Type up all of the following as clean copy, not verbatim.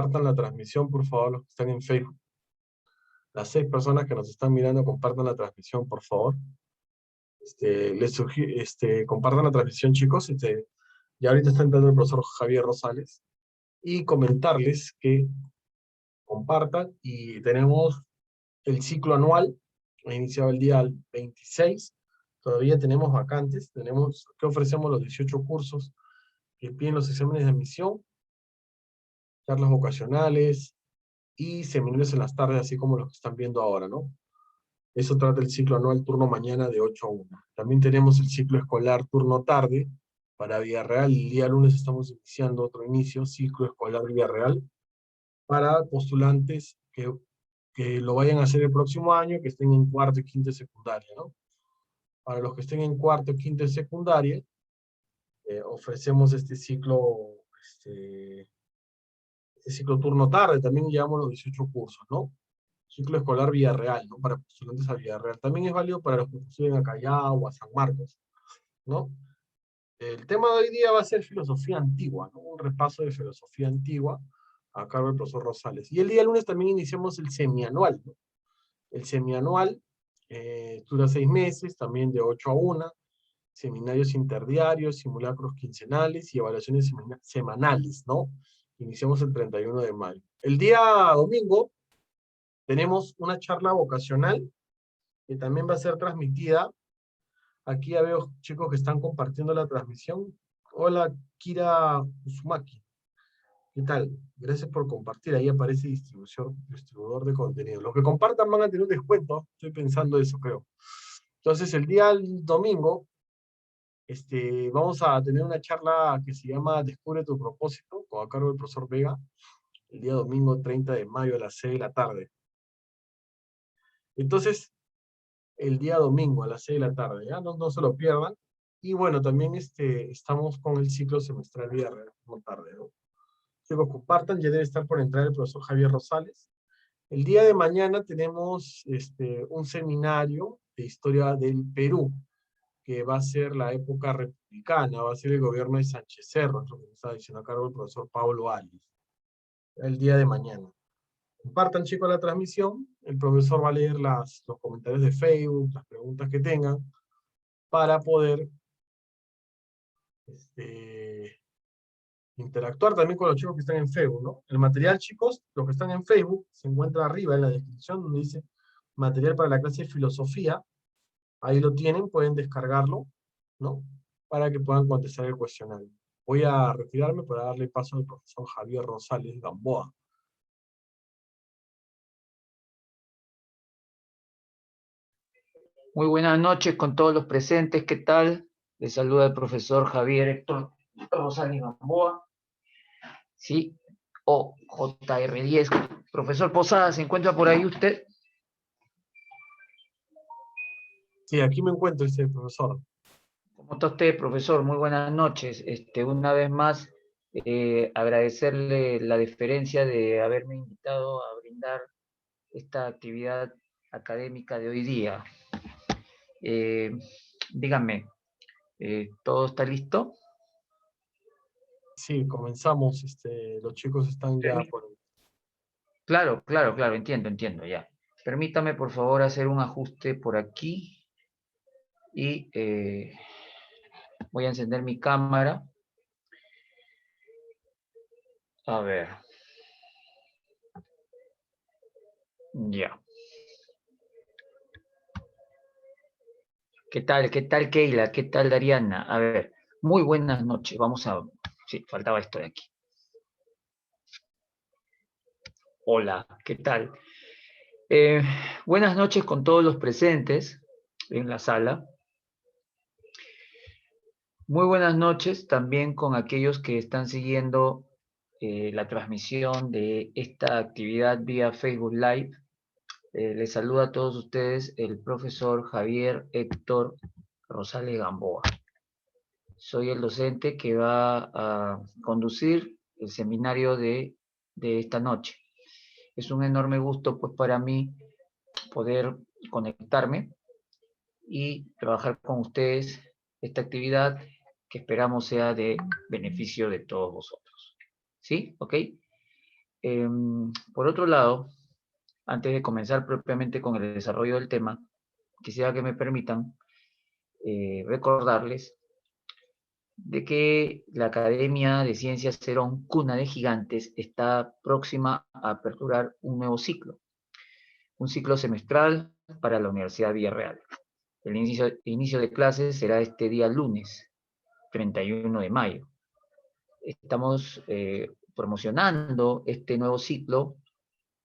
compartan la transmisión, por favor, los que están en Facebook. Las 6 personas que nos están mirando, compartan la transmisión, por favor. Les sugiero, compartan la transmisión, chicos. Y ahorita está entrando el profesor Javier Rosales. Y comentarles que compartan. Y tenemos el ciclo anual. Ha iniciado el día 26. Todavía tenemos vacantes. ¿Qué ofrecemos? Los 18 cursos que piden los exámenes de admisión, charlas vocacionales y seminarios en las tardes, así como los que están viendo ahora, ¿no? Eso trata el ciclo anual turno mañana de 8 a 1. También tenemos el ciclo escolar turno tarde para Villarreal. El día lunes estamos iniciando otro inicio, ciclo escolar Villarreal, para postulantes que lo vayan a hacer el próximo año, que estén en cuarto y quinto de secundaria, ¿no? Para los que estén en cuarto y quinto de secundaria, ofrecemos este ciclo turno tarde. También llevamos los 18 cursos, ¿no? Ciclo escolar Villarreal, ¿no? Para postulantes a Villarreal. También es válido para los que postuden a Callao o a San Marcos, ¿no? El tema de hoy día va a ser filosofía antigua, ¿no? Un repaso de filosofía antigua a cargo del profesor Rosales. Y el día lunes también iniciamos el semianual, ¿no? El semianual dura 6 meses, también de 8 a 1, seminarios interdiarios, simulacros quincenales y evaluaciones semanales, ¿no? Iniciamos el 31 de mayo. El día domingo tenemos una charla vocacional que también va a ser transmitida. Aquí ya veo chicos que están compartiendo la transmisión. Hola, Kira Uzumaki. ¿Qué tal? Gracias por compartir. Ahí aparece distribuidor de contenido. Los que compartan van a tener un descuento. Estoy pensando eso, creo. Entonces, el día domingo, vamos a tener una charla que se llama Descubre tu propósito, con a cargo del profesor Vega, el día domingo 30 de mayo a las 6 de la tarde. Entonces, el día domingo a las 6 de la tarde, ¿ya? No se lo pierdan. Y bueno, también estamos con el ciclo semestral Villarreal, no tarde, ¿no? Chicos, compartan, ya debe estar por entrar el profesor Javier Rosales. El día de mañana tenemos un seminario de historia del Perú, que va a ser la época republicana, va a ser el gobierno de Sánchez Cerro, lo que me está diciendo a cargo el profesor Pablo Arias, el día de mañana. Compartan, chicos, la transmisión. El profesor va a leer los comentarios de Facebook, las preguntas que tengan, para poder interactuar también con los chicos que están en Facebook, ¿no? El material, chicos, los que están en Facebook, se encuentra arriba en la descripción, donde dice material para la clase de filosofía. Ahí lo tienen, pueden descargarlo, ¿no? Para que puedan contestar el cuestionario. Voy a retirarme para darle paso al profesor Javier Rosales Gamboa. Muy buenas noches con todos los presentes, ¿qué tal? Les saluda el profesor Javier Héctor Rosales Gamboa, ¿sí? O JR10. Profesor Posada, ¿se encuentra por ahí usted? Sí, aquí me encuentro, profesor. ¿Cómo está usted, profesor? Muy buenas noches. Una vez más, agradecerle la deferencia de haberme invitado a brindar esta actividad académica de hoy día. Díganme, ¿todo está listo? Sí, comenzamos. Los chicos están ya por... Claro, entiendo, ya. Permítame, por favor, hacer un ajuste por aquí. Y voy a encender mi cámara. A ver. Ya. ¿Qué tal, Keila? ¿Qué tal, Dariana? A ver, muy buenas noches. Vamos a... Sí, faltaba esto de aquí. Hola, ¿qué tal? Buenas noches con todos los presentes en la sala. Muy buenas noches también con aquellos que están siguiendo la transmisión de esta actividad vía Facebook Live. Les saluda a todos ustedes el profesor Javier Héctor Rosales Gamboa. Soy el docente que va a conducir el seminario de esta noche. Es un enorme gusto pues para mí poder conectarme y trabajar con ustedes esta actividad que esperamos sea de beneficio de todos vosotros. ¿Sí? ¿Ok? Por otro lado, antes de comenzar propiamente con el desarrollo del tema, quisiera que me permitan recordarles de que la Academia de Ciencias Cerón, Cuna de Gigantes, está próxima a aperturar un nuevo ciclo, un ciclo semestral para la Universidad Villarreal. El inicio de clases será este día lunes, 31 de mayo. Estamos promocionando este nuevo ciclo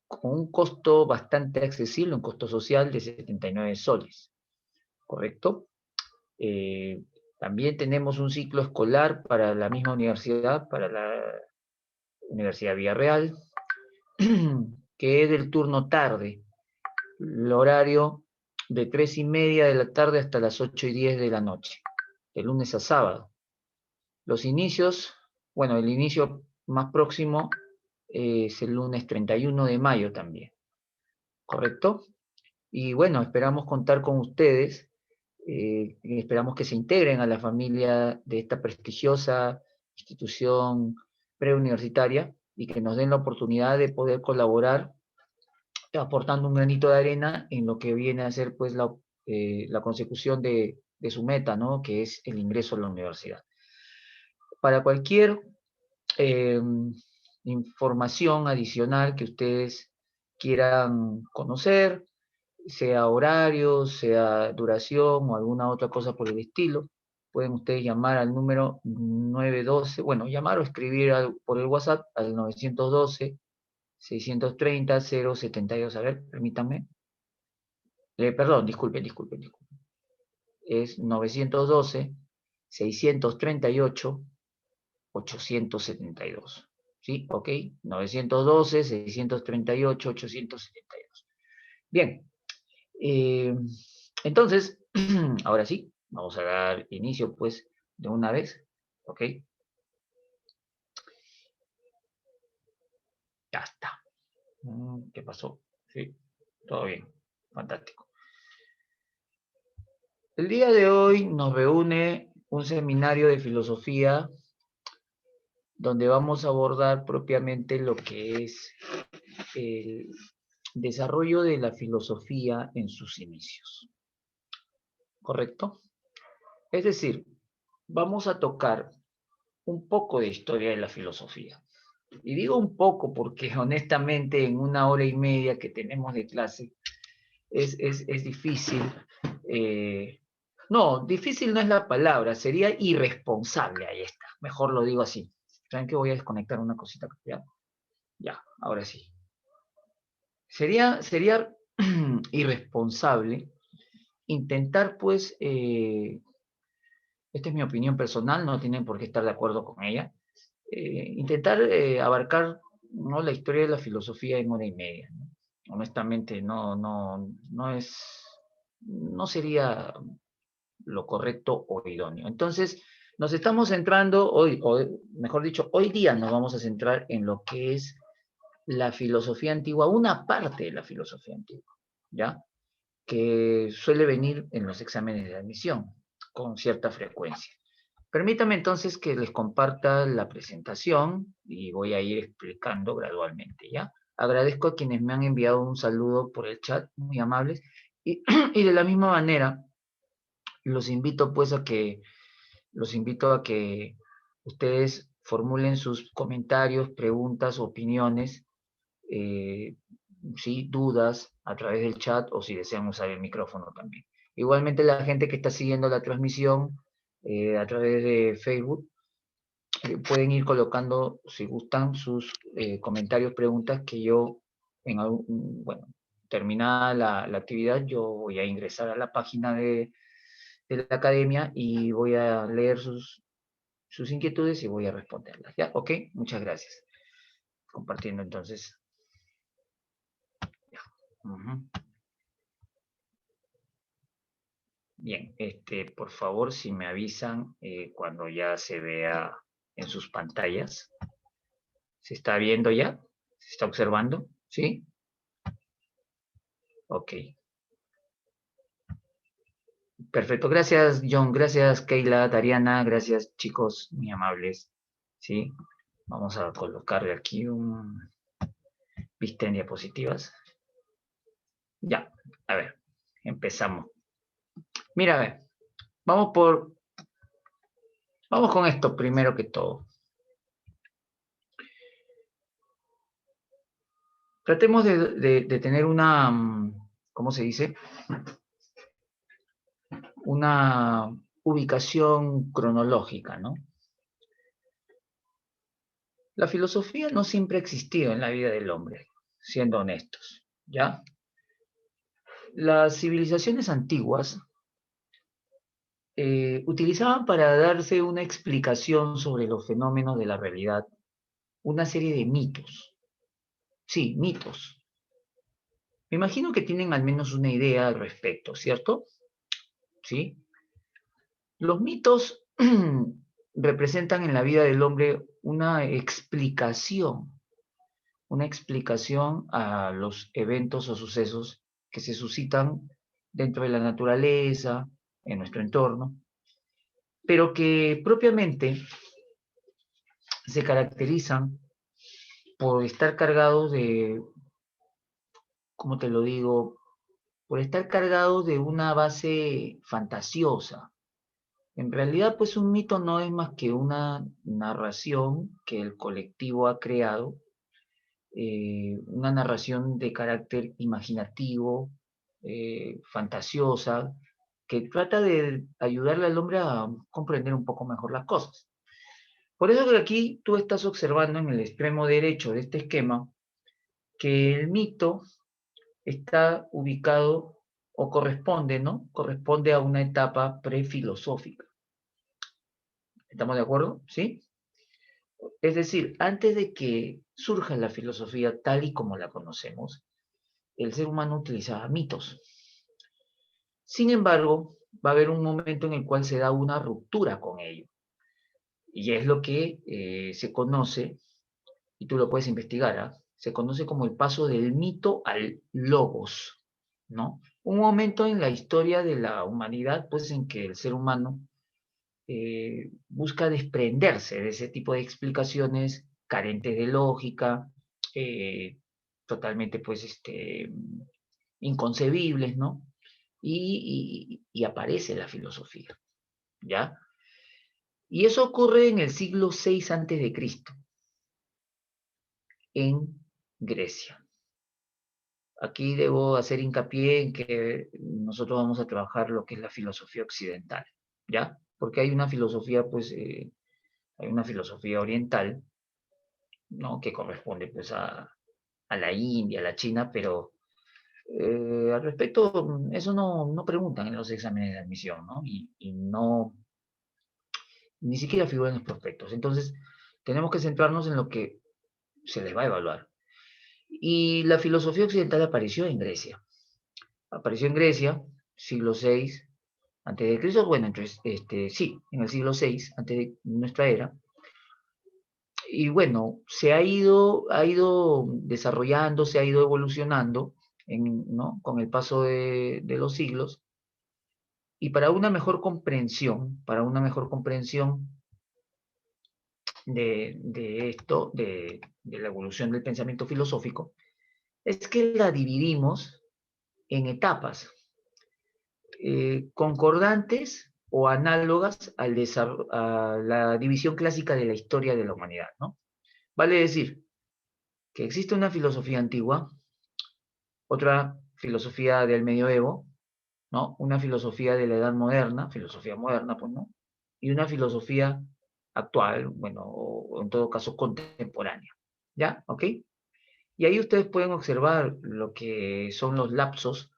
con un costo bastante accesible, un costo social de 79 soles, ¿correcto? También tenemos un ciclo escolar para la misma universidad, para la Universidad Villarreal, que es del turno tarde, el horario de 3:30 de la tarde hasta las 8:10 de la noche, de lunes a sábado. Los inicios, bueno, el inicio más próximo es el lunes 31 de mayo también, ¿correcto? Y bueno, esperamos contar con ustedes, esperamos que se integren a la familia de esta prestigiosa institución preuniversitaria y que nos den la oportunidad de poder colaborar aportando un granito de arena en lo que viene a ser pues la consecución de su meta, ¿no? Que es el ingreso a la universidad. Para cualquier información adicional que ustedes quieran conocer, sea horario, sea duración o alguna otra cosa por el estilo, pueden ustedes llamar al número 912, bueno, llamar o escribir por el WhatsApp al 912-630-072. A ver, permítanme. Perdón, disculpen. Es 912-638-872. ¿Sí? ¿Ok? 912-638-872. Bien. Entonces, ahora sí, vamos a dar inicio, pues, de una vez. ¿Ok? Ya está. ¿Qué pasó? Sí, todo bien. Fantástico. El día de hoy nos reúne un seminario de filosofía donde vamos a abordar propiamente lo que es el desarrollo de la filosofía en sus inicios. ¿Correcto? Es decir, vamos a tocar un poco de historia de la filosofía. Y digo un poco porque honestamente en 1 hora y media que tenemos de clase es difícil. No, difícil no es la palabra, sería irresponsable, ahí está. Mejor lo digo así. ¿Saben que voy a desconectar una cosita? Ya, ahora sí. Sería irresponsable intentar, pues, esta es mi opinión personal, no tienen por qué estar de acuerdo con ella, intentar abarcar, ¿no?, la historia de la filosofía en 1 hora y media, ¿no? Honestamente, no sería lo correcto o idóneo. Entonces, nos estamos centrando hoy, o mejor dicho, hoy día nos vamos a centrar en lo que es la filosofía antigua, una parte de la filosofía antigua, ¿ya? Que suele venir en los exámenes de admisión con cierta frecuencia. Permítame entonces que les comparta la presentación y voy a ir explicando gradualmente, ¿ya? Agradezco a quienes me han enviado un saludo por el chat, muy amables, y, y de la misma manera los invito pues los invito a que ustedes formulen sus comentarios, preguntas, opiniones, eh, ¿sí?, dudas a través del chat o si desean usar el micrófono también. Igualmente la gente que está siguiendo la transmisión a través de Facebook pueden ir colocando, si gustan, sus comentarios, preguntas que yo, bueno, terminada la actividad, yo voy a ingresar a la página de la academia y voy a leer sus inquietudes y voy a responderlas. ¿Ya? ¿Ok? Muchas gracias. Compartiendo entonces. Bien, por favor, si me avisan cuando ya se vea en sus pantallas. ¿Se está viendo ya? ¿Se está observando? ¿Sí? Ok. Perfecto. Gracias, John. Gracias, Keila, Dariana. Gracias, chicos, muy amables. ¿Sí? Vamos a colocarle aquí un ¿Viste en diapositivas? Ya, a ver, empezamos. Mira, a ver, vamos con esto primero que todo. Tratemos de tener una, ¿cómo se dice? Una ubicación cronológica, ¿no? La filosofía no siempre ha existido en la vida del hombre, siendo honestos, ¿ya? Las civilizaciones antiguas utilizaban para darse una explicación sobre los fenómenos de la realidad una serie de mitos. Sí, mitos. Me imagino que tienen al menos una idea al respecto, ¿cierto? ¿Sí? Los mitos representan en la vida del hombre una explicación a los eventos o sucesos que se suscitan dentro de la naturaleza, en nuestro entorno, pero que propiamente se caracterizan por estar cargados de, ¿cómo te lo digo? Por estar cargados de una base fantasiosa. En realidad, pues un mito no es más que una narración que el colectivo ha creado, una narración de carácter imaginativo, fantasiosa, que trata de ayudarle al hombre a comprender un poco mejor las cosas. Por eso que aquí tú estás observando en el extremo derecho de este esquema que el mito está ubicado o corresponde, ¿no? Corresponde a una etapa prefilosófica. ¿Estamos de acuerdo? ¿Sí? Es decir, antes de que surja la filosofía tal y como la conocemos, el ser humano utilizaba mitos. Sin embargo, va a haber un momento en el cual se da una ruptura con ello. Y es lo que se conoce, y tú lo puedes investigar, ¿eh? Se conoce como el paso del mito al logos, ¿no? Un momento en la historia de la humanidad, pues en que el ser humano busca desprenderse de ese tipo de explicaciones carentes de lógica, eh, totalmente pues inconcebibles, ¿no? Y aparece la filosofía, ¿ya? Y eso ocurre en el siglo VI antes de Cristo, en Grecia. Aquí debo hacer hincapié en que nosotros vamos a trabajar lo que es la filosofía occidental, ¿ya? Porque hay una filosofía, pues, hay una filosofía oriental, ¿no? Que corresponde, pues, a la India, a la China, pero al respecto, eso no preguntan en los exámenes de admisión, ¿no? Y no, ni siquiera figura en los prospectos. Entonces, tenemos que centrarnos en lo que se les va a evaluar. Y la filosofía occidental apareció en Grecia. Apareció en Grecia, siglo VI antes de Cristo, bueno, entonces, sí, en el siglo VI antes de nuestra era. Y bueno, ha ido desarrollando, se ha ido evolucionando ¿no? Con el paso de los siglos. Y para una mejor comprensión de esto, de la evolución del pensamiento filosófico, es que la dividimos en etapas concordantes o análogas a la división clásica de la historia de la humanidad, ¿no? Vale decir que existe una filosofía antigua, otra filosofía del medioevo, ¿no? Una filosofía de la edad moderna, filosofía moderna, pues, ¿no? Y una filosofía actual, bueno, o en todo caso contemporánea, ¿ya? ¿Ok? Y ahí ustedes pueden observar lo que son los lapsos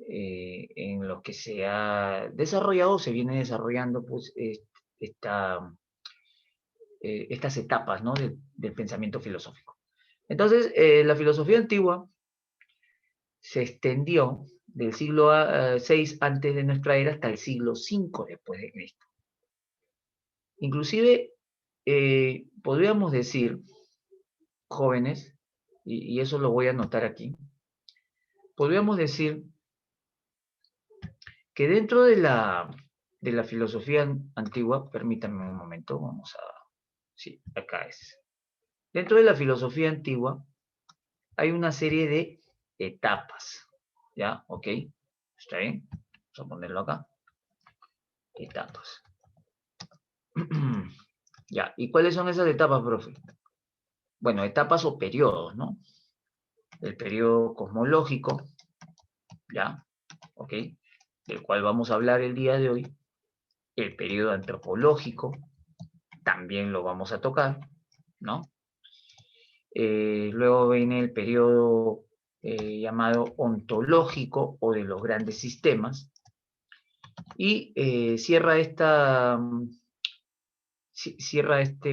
en los que se ha desarrollado, se viene desarrollando, pues, estas etapas, ¿no? Del pensamiento filosófico. Entonces, la filosofía antigua se extendió del siglo VI antes de nuestra era hasta el siglo V después de Cristo. Inclusive, podríamos decir, jóvenes, y eso lo voy a anotar aquí, podríamos decir que dentro de la filosofía antigua, permítanme un momento, vamos a, sí, acá es. Dentro de la filosofía antigua hay una serie de etapas, ¿ya? ¿Ok? ¿Está bien? Vamos a ponerlo acá. Etapas. Ya, ¿y cuáles son esas etapas, profe? Bueno, etapas o periodos, ¿no? El periodo cosmológico, ¿ya? ¿Ok? Del cual vamos a hablar el día de hoy. El periodo antropológico, también lo vamos a tocar, ¿no? Luego viene el periodo llamado ontológico o de los grandes sistemas. Y cierra este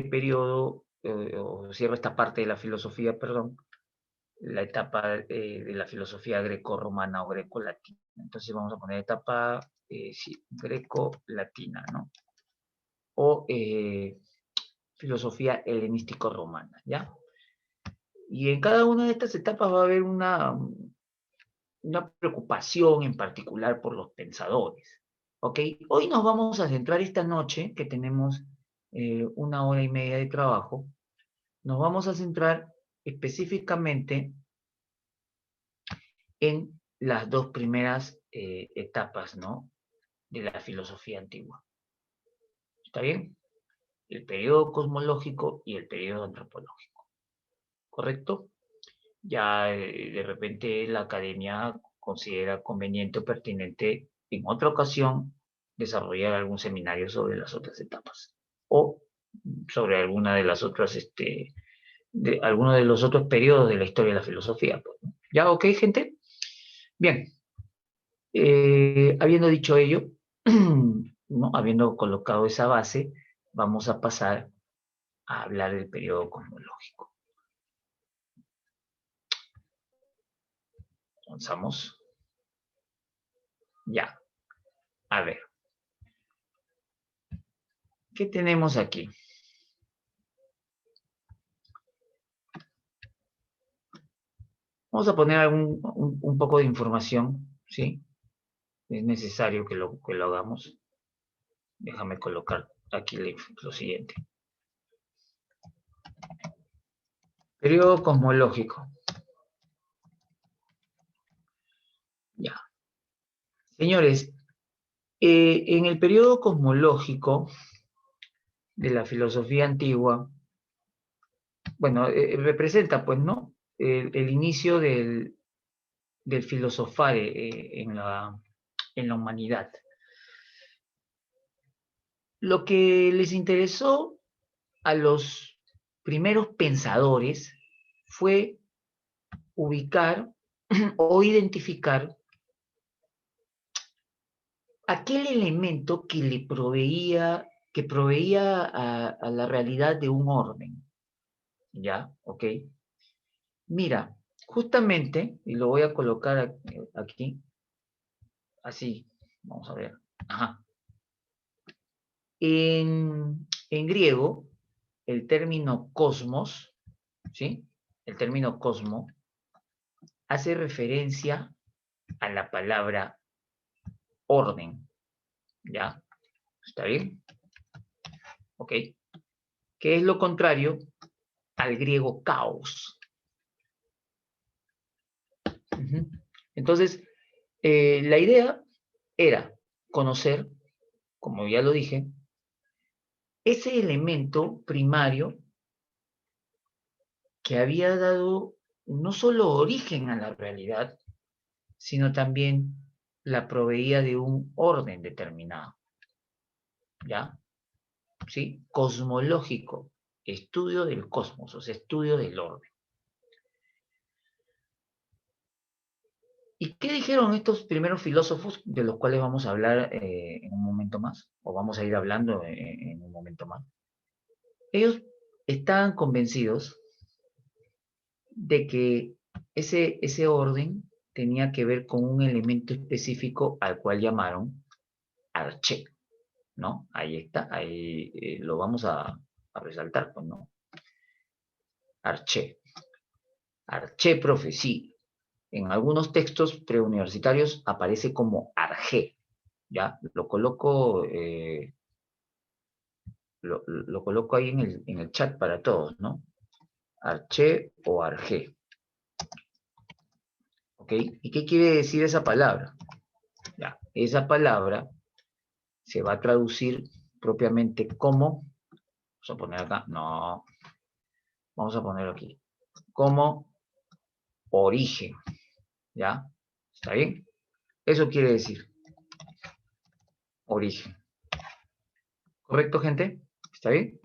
periodo, o cierra esta parte de la filosofía, perdón, la etapa de la filosofía greco-romana o greco-latina. Entonces vamos a poner etapa sí, greco-latina, ¿no? O filosofía helenístico-romana, ¿ya? Y en cada una de estas etapas va a haber una preocupación en particular por los pensadores, ¿ok? Hoy nos vamos a centrar esta noche, que tenemos 1 hora y media de trabajo, nos vamos a centrar específicamente en las dos primeras etapas, ¿no? De la filosofía antigua. ¿Está bien? El periodo cosmológico y el periodo antropológico. ¿Correcto? Ya de repente la academia considera conveniente o pertinente en otra ocasión desarrollar algún seminario sobre las otras etapas o sobre alguna de las otras, alguno de los otros periodos de la historia de la filosofía. Pues, ¿no? ¿Ya? ¿Ok, gente? Bien. Habiendo dicho ello, ¿no? Habiendo colocado esa base, vamos a pasar a hablar del periodo cosmológico. Avanzamos. Ya. A ver. ¿Qué tenemos aquí? Vamos a poner un poco de información, ¿sí? Es necesario que lo hagamos. Déjame colocar aquí lo siguiente. Periodo cosmológico. Ya. Señores, en el periodo cosmológico de la filosofía antigua, bueno, representa, pues, ¿no? El inicio del filosofar en la humanidad. Lo que les interesó a los primeros pensadores fue ubicar o identificar aquel elemento que proveía a la realidad de un orden. ¿Ya? ¿Ok? Mira, justamente, y lo voy a colocar aquí, así, vamos a ver. Ajá. En griego, el término cosmos, ¿sí? El término cosmo hace referencia a la palabra orden, ¿ya? ¿Está bien? ¿Ok? Que es lo contrario al griego caos. Entonces, la idea era conocer, como ya lo dije, ese elemento primario que había dado no solo origen a la realidad, sino también la proveía de un orden determinado. ¿Ya? ¿Sí? Cosmológico, estudio del cosmos, o sea, estudio del orden. ¿Y qué dijeron estos primeros filósofos de los cuales vamos a hablar en un momento más? O vamos a ir hablando en un momento más. Ellos estaban convencidos de que ese orden tenía que ver con un elemento específico al cual llamaron arché, ¿no? Ahí está, ahí lo vamos a resaltar, pues, ¿no? Arché. Arché, profe, sí. En algunos textos preuniversitarios aparece como arjé, ¿ya? Lo coloco ahí en el chat para todos, ¿no? Arché o arjé, ¿Ok? ¿Y qué quiere decir esa palabra? Ya, esa palabra se va a traducir propiamente como, vamos a poner acá, no, vamos a ponerlo aquí, como origen, ¿ya? ¿Está bien? Eso quiere decir origen. ¿Correcto, gente? ¿Está bien?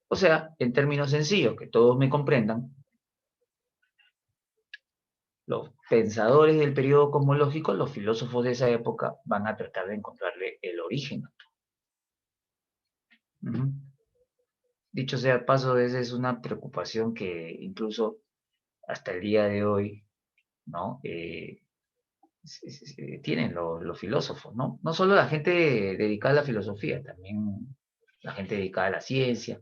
O sea, en términos sencillos, que todos me comprendan, los pensadores del periodo cosmológico, los filósofos de esa época, van a tratar de encontrarle el origen. Dicho sea de paso, esa es una preocupación que incluso hasta el día de hoy, ¿no? Tienen los filósofos, ¿no? No solo la gente dedicada a la filosofía, también la gente dedicada a la ciencia,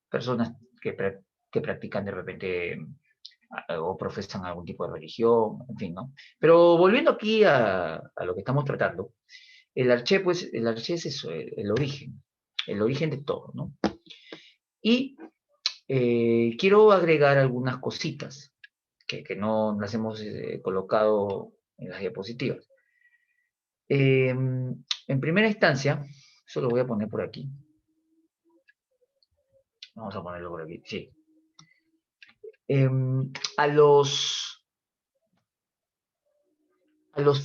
personas que practican de repente o profesan algún tipo de religión, en fin, ¿no? Pero volviendo aquí a lo que estamos tratando, el arché, pues, el arché es eso, el origen de todo, ¿no? Y quiero agregar algunas cositas que no las hemos colocado en las diapositivas. En primera instancia, eso lo voy a poner por aquí. Vamos a ponerlo por aquí, sí. A los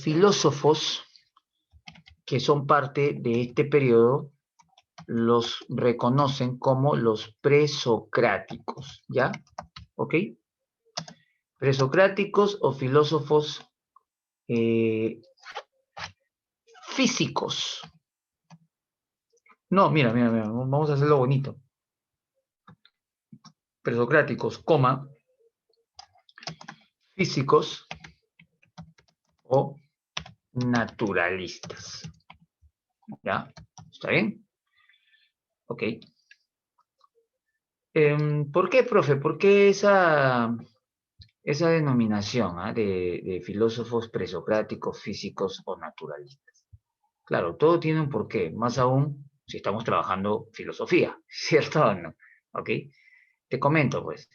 filósofos que son parte de este periodo los reconocen como los presocráticos, ¿ya? ¿Ok? Presocráticos o filósofos físicos. No, mira, vamos a hacerlo bonito. Presocráticos, coma, físicos o naturalistas. ¿Ya? ¿Está bien? Ok. ¿Por qué, profe? ¿Por qué esa denominación de filósofos presocráticos, físicos o naturalistas? Claro, todo tiene un porqué, más aún si estamos trabajando filosofía, ¿cierto o no? ¿Ok? Te comento, pues.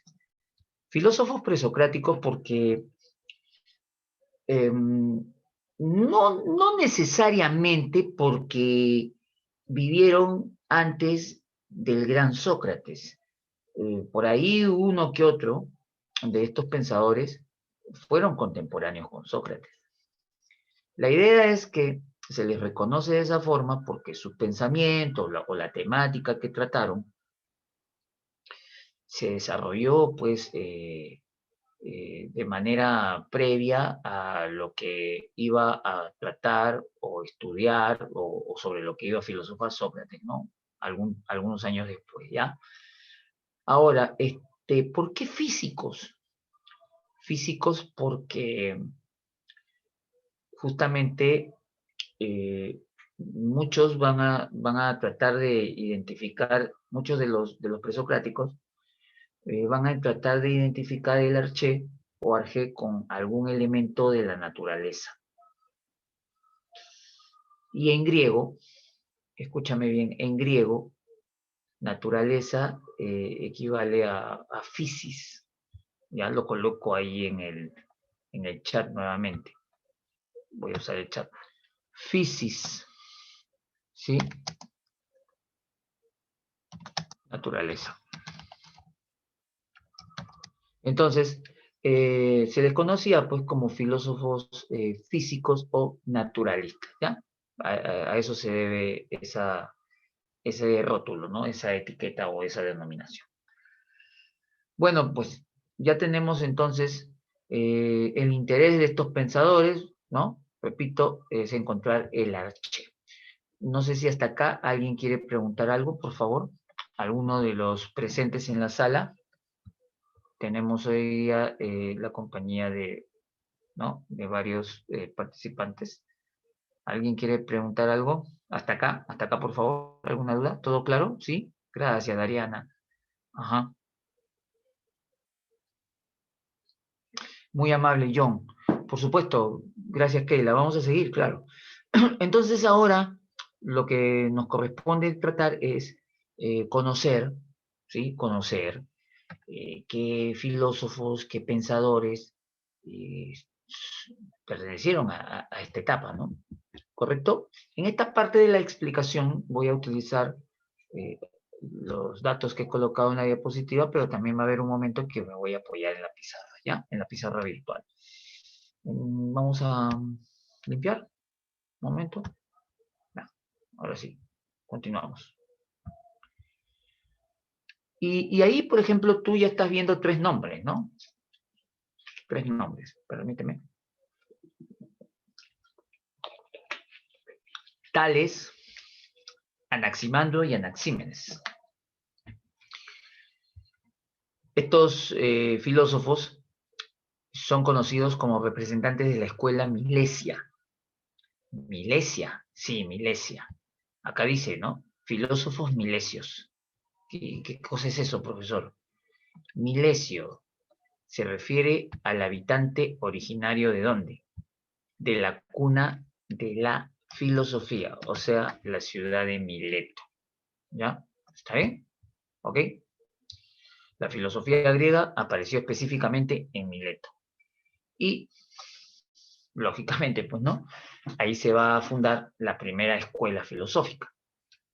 Filósofos presocráticos porque no necesariamente porque vivieron antes del gran Sócrates. Por ahí uno que otro de estos pensadores fueron contemporáneos con Sócrates. La idea es que se les reconoce de esa forma porque sus pensamientos o la temática que trataron se desarrolló pues de manera previa a lo que iba a tratar o estudiar o sobre lo que iba a filosofar Sócrates, ¿no? Algunos años después, ¿ya? Ahora, ¿por qué físicos? Físicos porque justamente muchos van a tratar de identificar, muchos de los presocráticos van a tratar de identificar el arché o arjé con algún elemento de la naturaleza. Y en griego, escúchame bien, en griego, naturaleza equivale a physis. Ya lo coloco ahí en el chat nuevamente. Voy a usar el chat. Physis, ¿sí? Naturaleza. Entonces, se les conocía pues como filósofos físicos o naturalistas, ¿ya? A eso se debe ese rótulo, ¿no? Esa etiqueta o esa denominación. Bueno, pues ya tenemos entonces el interés de estos pensadores, ¿no? Repito, es encontrar el arché. No sé si hasta acá alguien quiere preguntar algo, por favor. ¿Alguno de los presentes en la sala? Tenemos hoy día la compañía ¿no? de varios participantes. ¿Alguien quiere preguntar algo? Hasta acá, por favor. ¿Alguna duda? ¿Todo claro? ¿Sí? Gracias, Dariana. Ajá. Muy amable, John. Por supuesto, gracias, Keila. Vamos a seguir, claro. Entonces ahora lo que nos corresponde tratar es conocer, ¿sí? Conocer qué filósofos, qué pensadores pertenecieron a esta etapa, ¿no? ¿Correcto? En esta parte de la explicación voy a utilizar los datos que he colocado en la diapositiva, pero también va a haber un momento que me voy a apoyar en la pizarra, ¿ya? En la pizarra virtual. Vamos a limpiar. Un momento. No, ahora sí, continuamos. Y ahí, por ejemplo, tú ya estás viendo 3 nombres, ¿no? 3 nombres, permíteme. Tales, Anaximandro y Anaxímenes. Estos filósofos son conocidos como representantes de la escuela Milesia. Milesia, sí, Milesia. Acá dice, ¿no? Filósofos milesios. ¿Qué cosa es eso, profesor? Milesio se refiere al habitante originario ¿de dónde? De la cuna de la filosofía, o sea, la ciudad de Mileto. ¿Ya? ¿Está bien? ¿Ok? La filosofía griega apareció específicamente en Mileto. Y, lógicamente, pues no, ahí se va a fundar la primera escuela filosófica,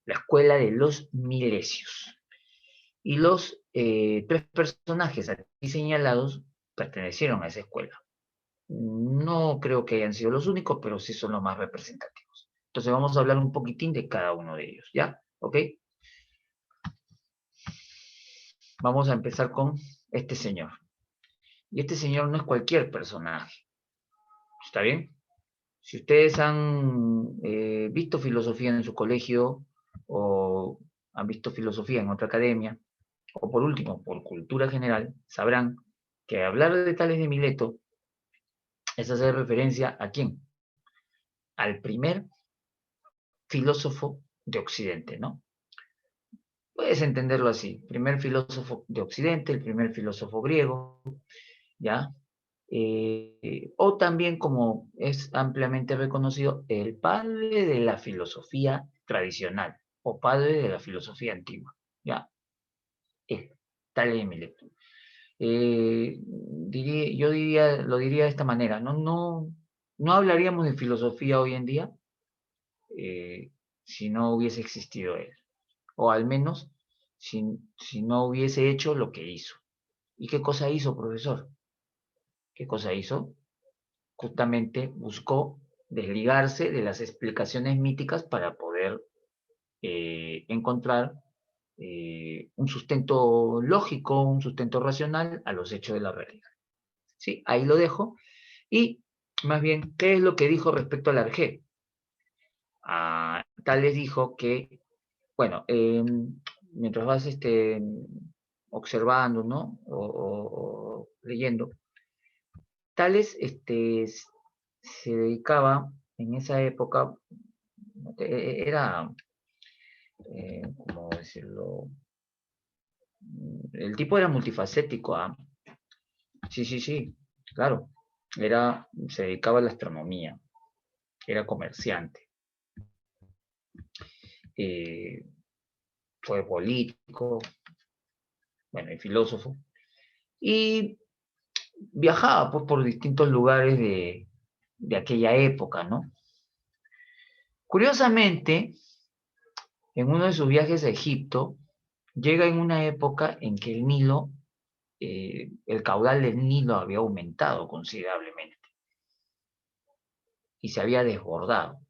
la escuela de los milesios. Y los 3 personajes aquí señalados pertenecieron a esa escuela. No creo que hayan sido los únicos, pero sí son los más representativos. Entonces vamos a hablar un poquitín de cada uno de ellos, ¿ya? ¿Ok? Vamos a empezar con este señor. Y este señor no es cualquier personaje. ¿Está bien? Si ustedes han visto filosofía en su colegio o han visto filosofía en otra academia, o por último, por cultura general, sabrán que hablar de Tales de Mileto es hacer referencia ¿a quién? Al primer filósofo de Occidente, ¿no? Puedes entenderlo así, primer filósofo de Occidente, el primer filósofo griego, ¿ya? O también, como es ampliamente reconocido, el padre de la filosofía tradicional o padre de la filosofía antigua, ¿ya? Tales de Mileto. Lo diría de esta manera, no hablaríamos de filosofía hoy en día si no hubiese existido él, o al menos si no hubiese hecho lo que hizo. ¿Y qué cosa hizo, profesor? ¿Qué cosa hizo? Justamente buscó desligarse de las explicaciones míticas para poder encontrar un sustento lógico, un sustento racional a los hechos de la realidad. ¿Sí? Ahí lo dejo. Y más bien, ¿qué es lo que dijo respecto al arjé? Tales dijo que, bueno, mientras vas observando, ¿no? O leyendo, Tales se dedicaba en esa época, era, ¿cómo decirlo? El tipo era multifacético, ¿ah? Sí, sí, sí, claro. Se dedicaba a la astronomía, era comerciante, fue político, bueno, y filósofo, y viajaba pues, por distintos lugares de aquella época, ¿no? Curiosamente, en uno de sus viajes a Egipto, llega en una época en que el Nilo, el caudal del Nilo había aumentado considerablemente y se había desbordado.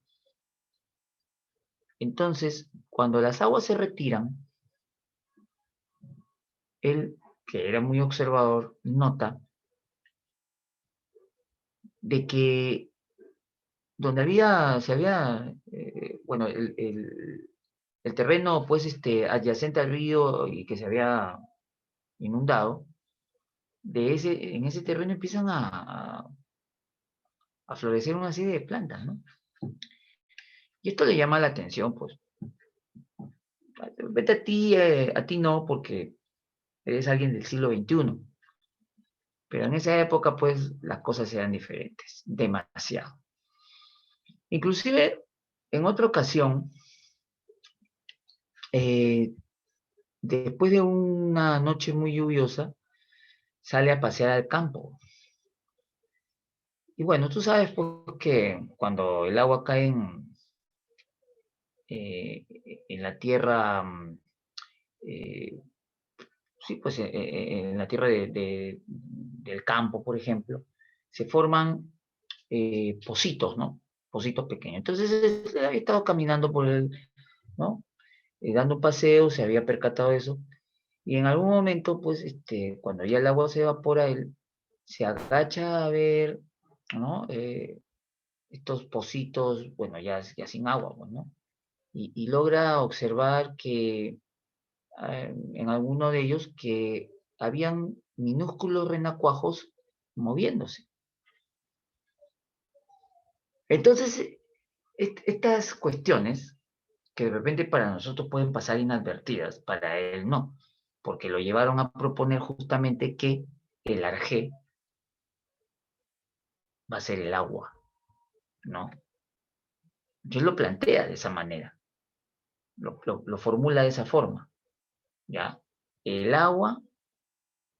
Entonces, cuando las aguas se retiran, él, que era muy observador, nota de que donde bueno, el terreno pues adyacente al río y que se había inundado, en ese terreno empiezan a florecer una serie de plantas, ¿no? Y esto le llama la atención, pues. Vete a ti no, porque eres alguien del siglo XXI. Pero en esa época, pues, las cosas eran diferentes, demasiado. Inclusive, en otra ocasión, después de una noche muy lluviosa, sale a pasear al campo. Y bueno, tú sabes pues, que cuando el agua cae en la tierra, eh, sí, pues en la tierra del campo, por ejemplo, se forman pocitos, ¿no? Pocitos pequeños. Entonces él había estado caminando por el, ¿no? Dando un paseo, se había percatado de eso, y en algún momento, pues, cuando ya el agua se evapora, él se agacha a ver, ¿no? Estos pocitos, bueno, ya sin agua, pues, ¿no? Y logra observar que en alguno de ellos que habían minúsculos renacuajos moviéndose. Entonces, estas cuestiones que de repente para nosotros pueden pasar inadvertidas, para él no, porque lo llevaron a proponer justamente que el arjé va a ser el agua, ¿no? Entonces lo plantea de esa manera, lo formula de esa forma, ¿ya? El agua,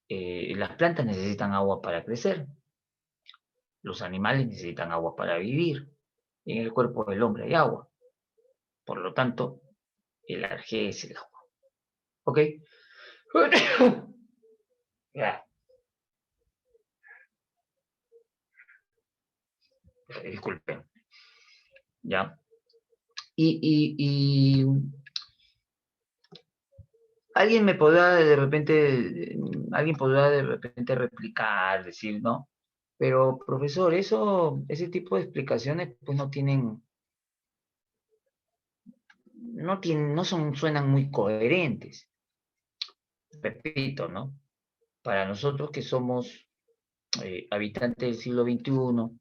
las plantas necesitan agua para crecer, los animales necesitan agua para vivir, en el cuerpo del hombre hay agua, por lo tanto, el arjé es el agua, ¿ok? Ya, disculpen, ¿ya? Y alguien me podrá de repente, alguien podrá de repente replicar, decir, ¿no? Pero, profesor, ese tipo de explicaciones, pues suenan muy coherentes. Repito, ¿no? Para nosotros que somos habitantes del siglo XXI,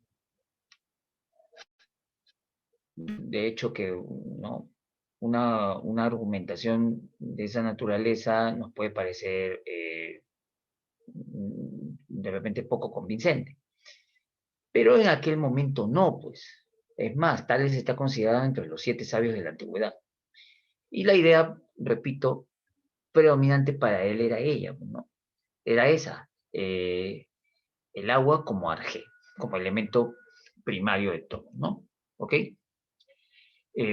de hecho que, ¿no? Una argumentación de esa naturaleza nos puede parecer de repente poco convincente. Pero en aquel momento no, pues. Es más, Tales está considerado entre los 7 sabios de la antigüedad. Y la idea, repito, predominante para él era ella, ¿no? Era esa, el agua como arjé, como elemento primario de todo, ¿no? ¿Ok?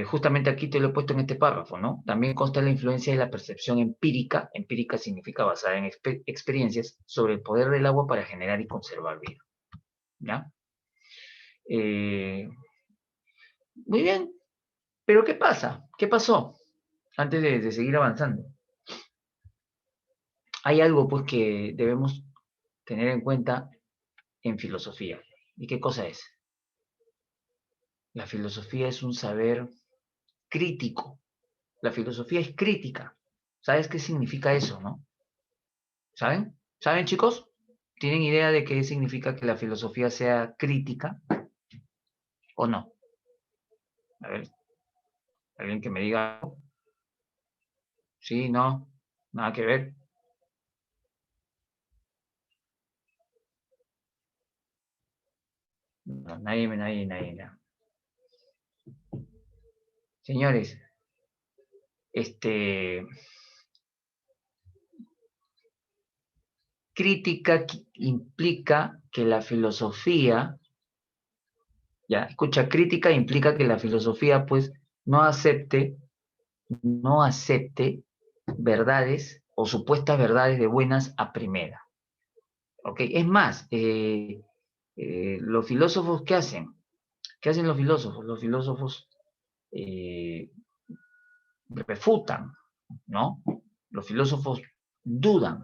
Justamente aquí te lo he puesto en este párrafo, ¿no? También consta la influencia de la percepción empírica, empírica significa basada en experiencias, sobre el poder del agua para generar y conservar vida, ¿ya? Eh, muy bien, pero ¿qué pasa? ¿Qué pasó? Antes de seguir avanzando. Hay algo pues que debemos tener en cuenta en filosofía. ¿Y qué cosa es? La filosofía es un saber crítico. La filosofía es crítica. ¿Sabes qué significa eso, no? ¿Saben? ¿Saben, chicos? ¿Tienen idea de qué significa que la filosofía sea crítica o no? A ver, alguien que me diga, sí, no, nada que ver. No, nadie. Señores, este, crítica implica que la filosofía, ya, escucha, crítica implica que la filosofía, pues, no acepte, no acepte verdades o supuestas verdades de buenas a primera. ¿Ok? Es más, los filósofos, ¿qué hacen? ¿Qué hacen los filósofos? Los filósofos eh, refutan, ¿no? Los filósofos dudan.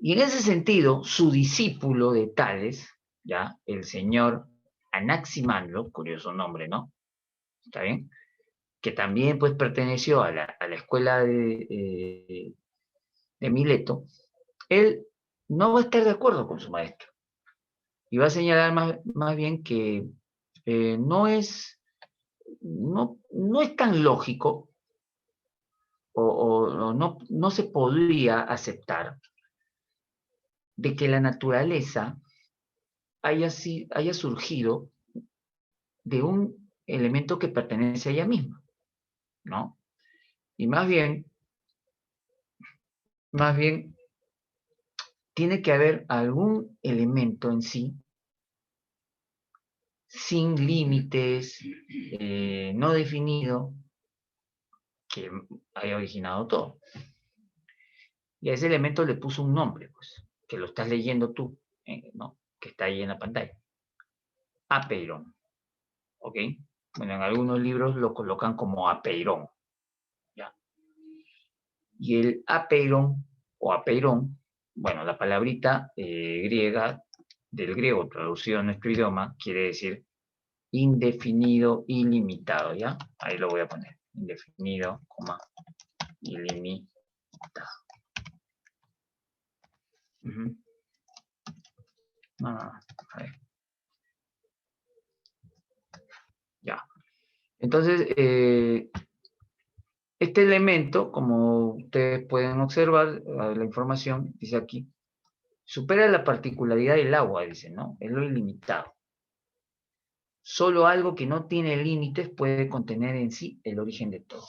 Y en ese sentido, su discípulo de Tales, ¿ya? El señor Anaximandro, curioso nombre, ¿no? ¿Está bien? Que también pues perteneció a la escuela de Mileto, él no va a estar de acuerdo con su maestro y va a señalar más bien que no es tan lógico o no se podría aceptar de que la naturaleza haya surgido de un elemento que pertenece a ella misma, ¿no? Y más bien tiene que haber algún elemento en sí sin límites, no definido, que haya originado todo. Y a ese elemento le puso un nombre, pues, que lo estás leyendo tú, ¿no? Que está ahí en la pantalla. Apeiron. ¿Ok? Bueno, en algunos libros lo colocan como apeirón. ¿Ya? Y el apeiron o apeirón, bueno, la palabrita griega, del griego traducido a nuestro idioma, quiere decir indefinido, ilimitado, ¿ya? Ahí lo voy a poner. Indefinido, coma, ilimitado. Uh-huh. No, a ver. Ya. Entonces, este elemento, como ustedes pueden observar, la información, dice aquí, supera la particularidad del agua, dice, ¿no? Es lo ilimitado. Solo algo que no tiene límites puede contener en sí el origen de todo.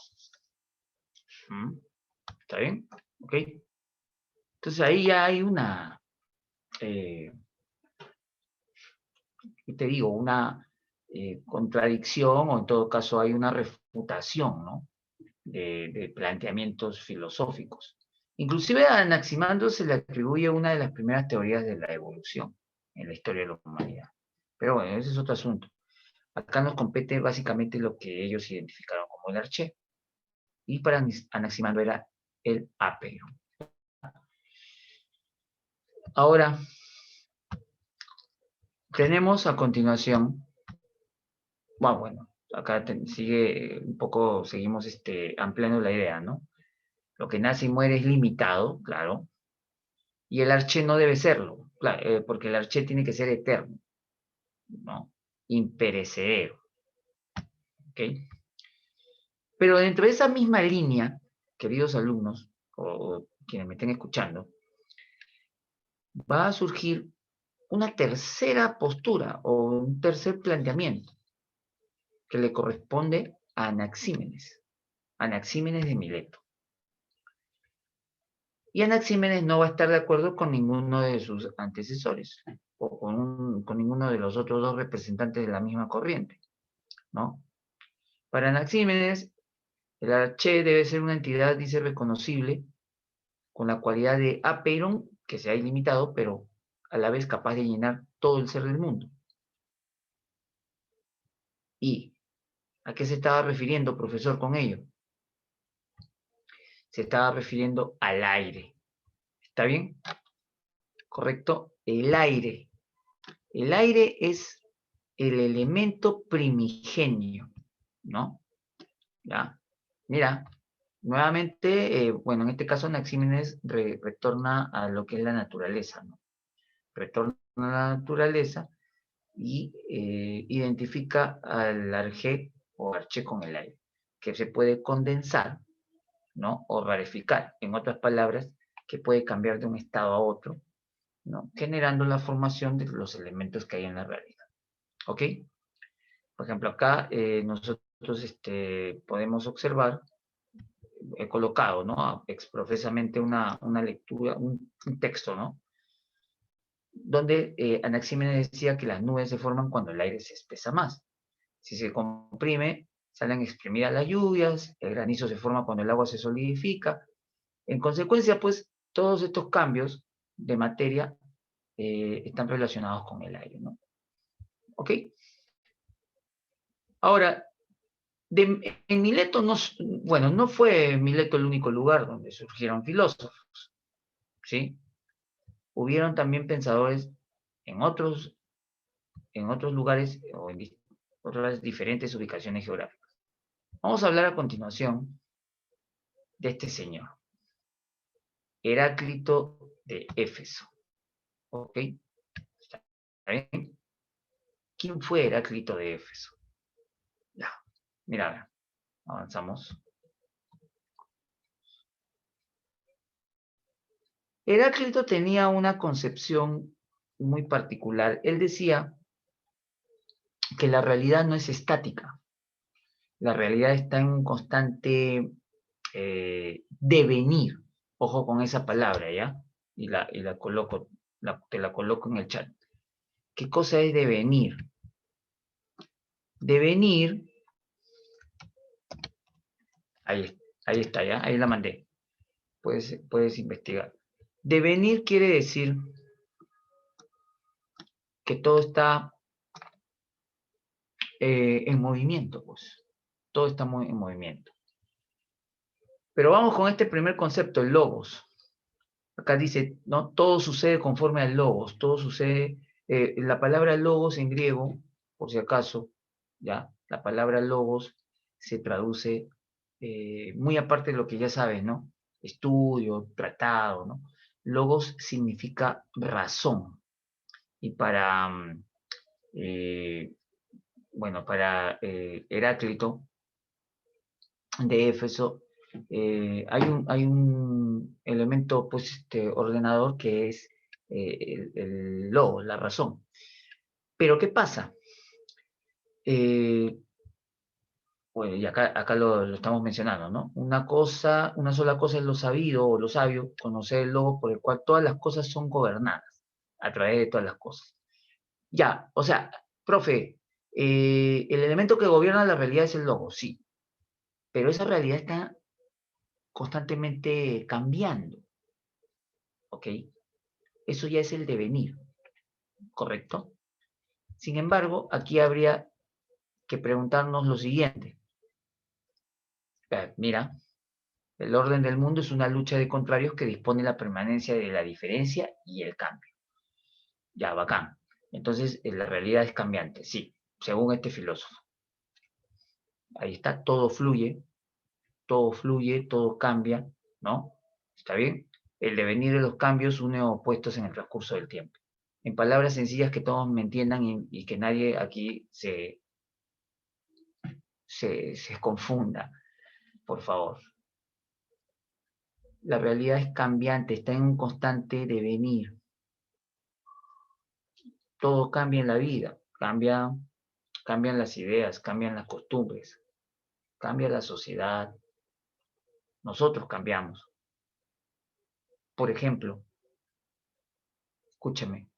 ¿Está bien? ¿Ok? Entonces ahí ya hay una, te digo, una contradicción, o en todo caso hay una refutación, ¿no? De planteamientos filosóficos. Inclusive a Anaximandro se le atribuye una de las primeras teorías de la evolución en la historia de la humanidad. Pero bueno, ese es otro asunto. Acá nos compete básicamente lo que ellos identificaron como el arché. Y para Anaximandro era el apeiron. Ahora, tenemos a continuación, bueno, acá sigue un poco, seguimos ampliando la idea, ¿no? Lo que nace y muere es limitado, claro, y el arché no debe serlo, claro, porque el arché tiene que ser eterno, ¿no? Imperecedero, ¿ok? Pero dentro de esa misma línea, queridos alumnos, o quienes me estén escuchando, va a surgir una tercera postura o un tercer planteamiento que le corresponde a Anaxímenes de Mileto. Y Anaxímenes no va a estar de acuerdo con ninguno de sus antecesores o con ninguno de los otros dos representantes de la misma corriente, ¿no? Para Anaxímenes, el arché debe ser una entidad, dice, reconocible con la cualidad de apeiron, que sea ilimitado, pero a la vez capaz de llenar todo el ser del mundo. ¿Y a qué se estaba refiriendo, profesor, con ello? Se estaba refiriendo al aire. ¿Está bien? ¿Correcto? El aire. El aire es el elemento primigenio, ¿no? ¿Ya? Mira, nuevamente, bueno, en este caso Anaxímenes retorna a lo que es la naturaleza, ¿no? Retorna a la naturaleza y identifica al arjé o arché con el aire, que se puede condensar, ¿no? O rareficar, en otras palabras, que puede cambiar de un estado a otro, ¿no? Generando la formación de los elementos que hay en la realidad. ¿Ok? Por ejemplo, acá nosotros podemos observar, he colocado, ¿no? Exprofesamente una lectura, un texto, ¿no? Donde Anaxímenes decía que las nubes se forman cuando el aire se espesa más. Si se comprime, salen exprimidas las lluvias, el granizo se forma cuando el agua se solidifica. En consecuencia, pues, todos estos cambios de materia están relacionados con el aire, ¿no? ¿Ok? Ahora, en Mileto, no fue Mileto el único lugar donde surgieron filósofos, ¿sí? Hubieron también pensadores en otros lugares o en otras diferentes ubicaciones geográficas. Vamos a hablar a continuación de este señor, Heráclito de Éfeso. ¿Ok? ¿Está bien? ¿Quién fue Heráclito de Éfeso? Ya, mira, avanzamos. Heráclito tenía una concepción muy particular. Él decía que la realidad no es estática. La realidad está en un constante devenir. Ojo con esa palabra, ¿ya? Y la coloco, te la coloco en el chat. ¿Qué cosa es devenir? Devenir, ahí está ya, ahí la mandé. Puedes investigar. Devenir quiere decir que todo está en movimiento, pues. Todo está en movimiento. Pero vamos con este primer concepto, el logos. Acá dice, ¿no? Todo sucede conforme al logos, todo sucede, la palabra logos en griego, por si acaso, ¿ya? La palabra logos se traduce, muy aparte de lo que ya sabes, ¿no? Estudio, tratado, ¿no? Logos significa razón. Y para Heráclito de Éfeso, hay un elemento pues, ordenador que es el logos, la razón. Pero ¿qué pasa? Bueno, y acá lo estamos mencionando, ¿no? Una sola cosa es lo sabido o lo sabio, conocer el logos por el cual todas las cosas son gobernadas a través de todas las cosas. Ya, o sea, profe, el elemento que gobierna la realidad es el logos, sí, pero esa realidad está constantemente cambiando, ¿ok? Eso ya es el devenir, ¿correcto? Sin embargo, aquí habría que preguntarnos lo siguiente. Mira, el orden del mundo es una lucha de contrarios que dispone la permanencia de la diferencia y el cambio. Ya, bacán. Entonces, la realidad es cambiante, sí, según este filósofo. Ahí está, todo fluye, todo cambia, ¿no? ¿Está bien? El devenir de los cambios une opuestos en el transcurso del tiempo. En palabras sencillas que todos me entiendan y que nadie aquí se confunda, por favor. La realidad es cambiante, está en un constante devenir. Todo cambia en la vida, cambian las ideas, cambian las costumbres, cambia la sociedad, nosotros cambiamos. Por ejemplo, escúchame,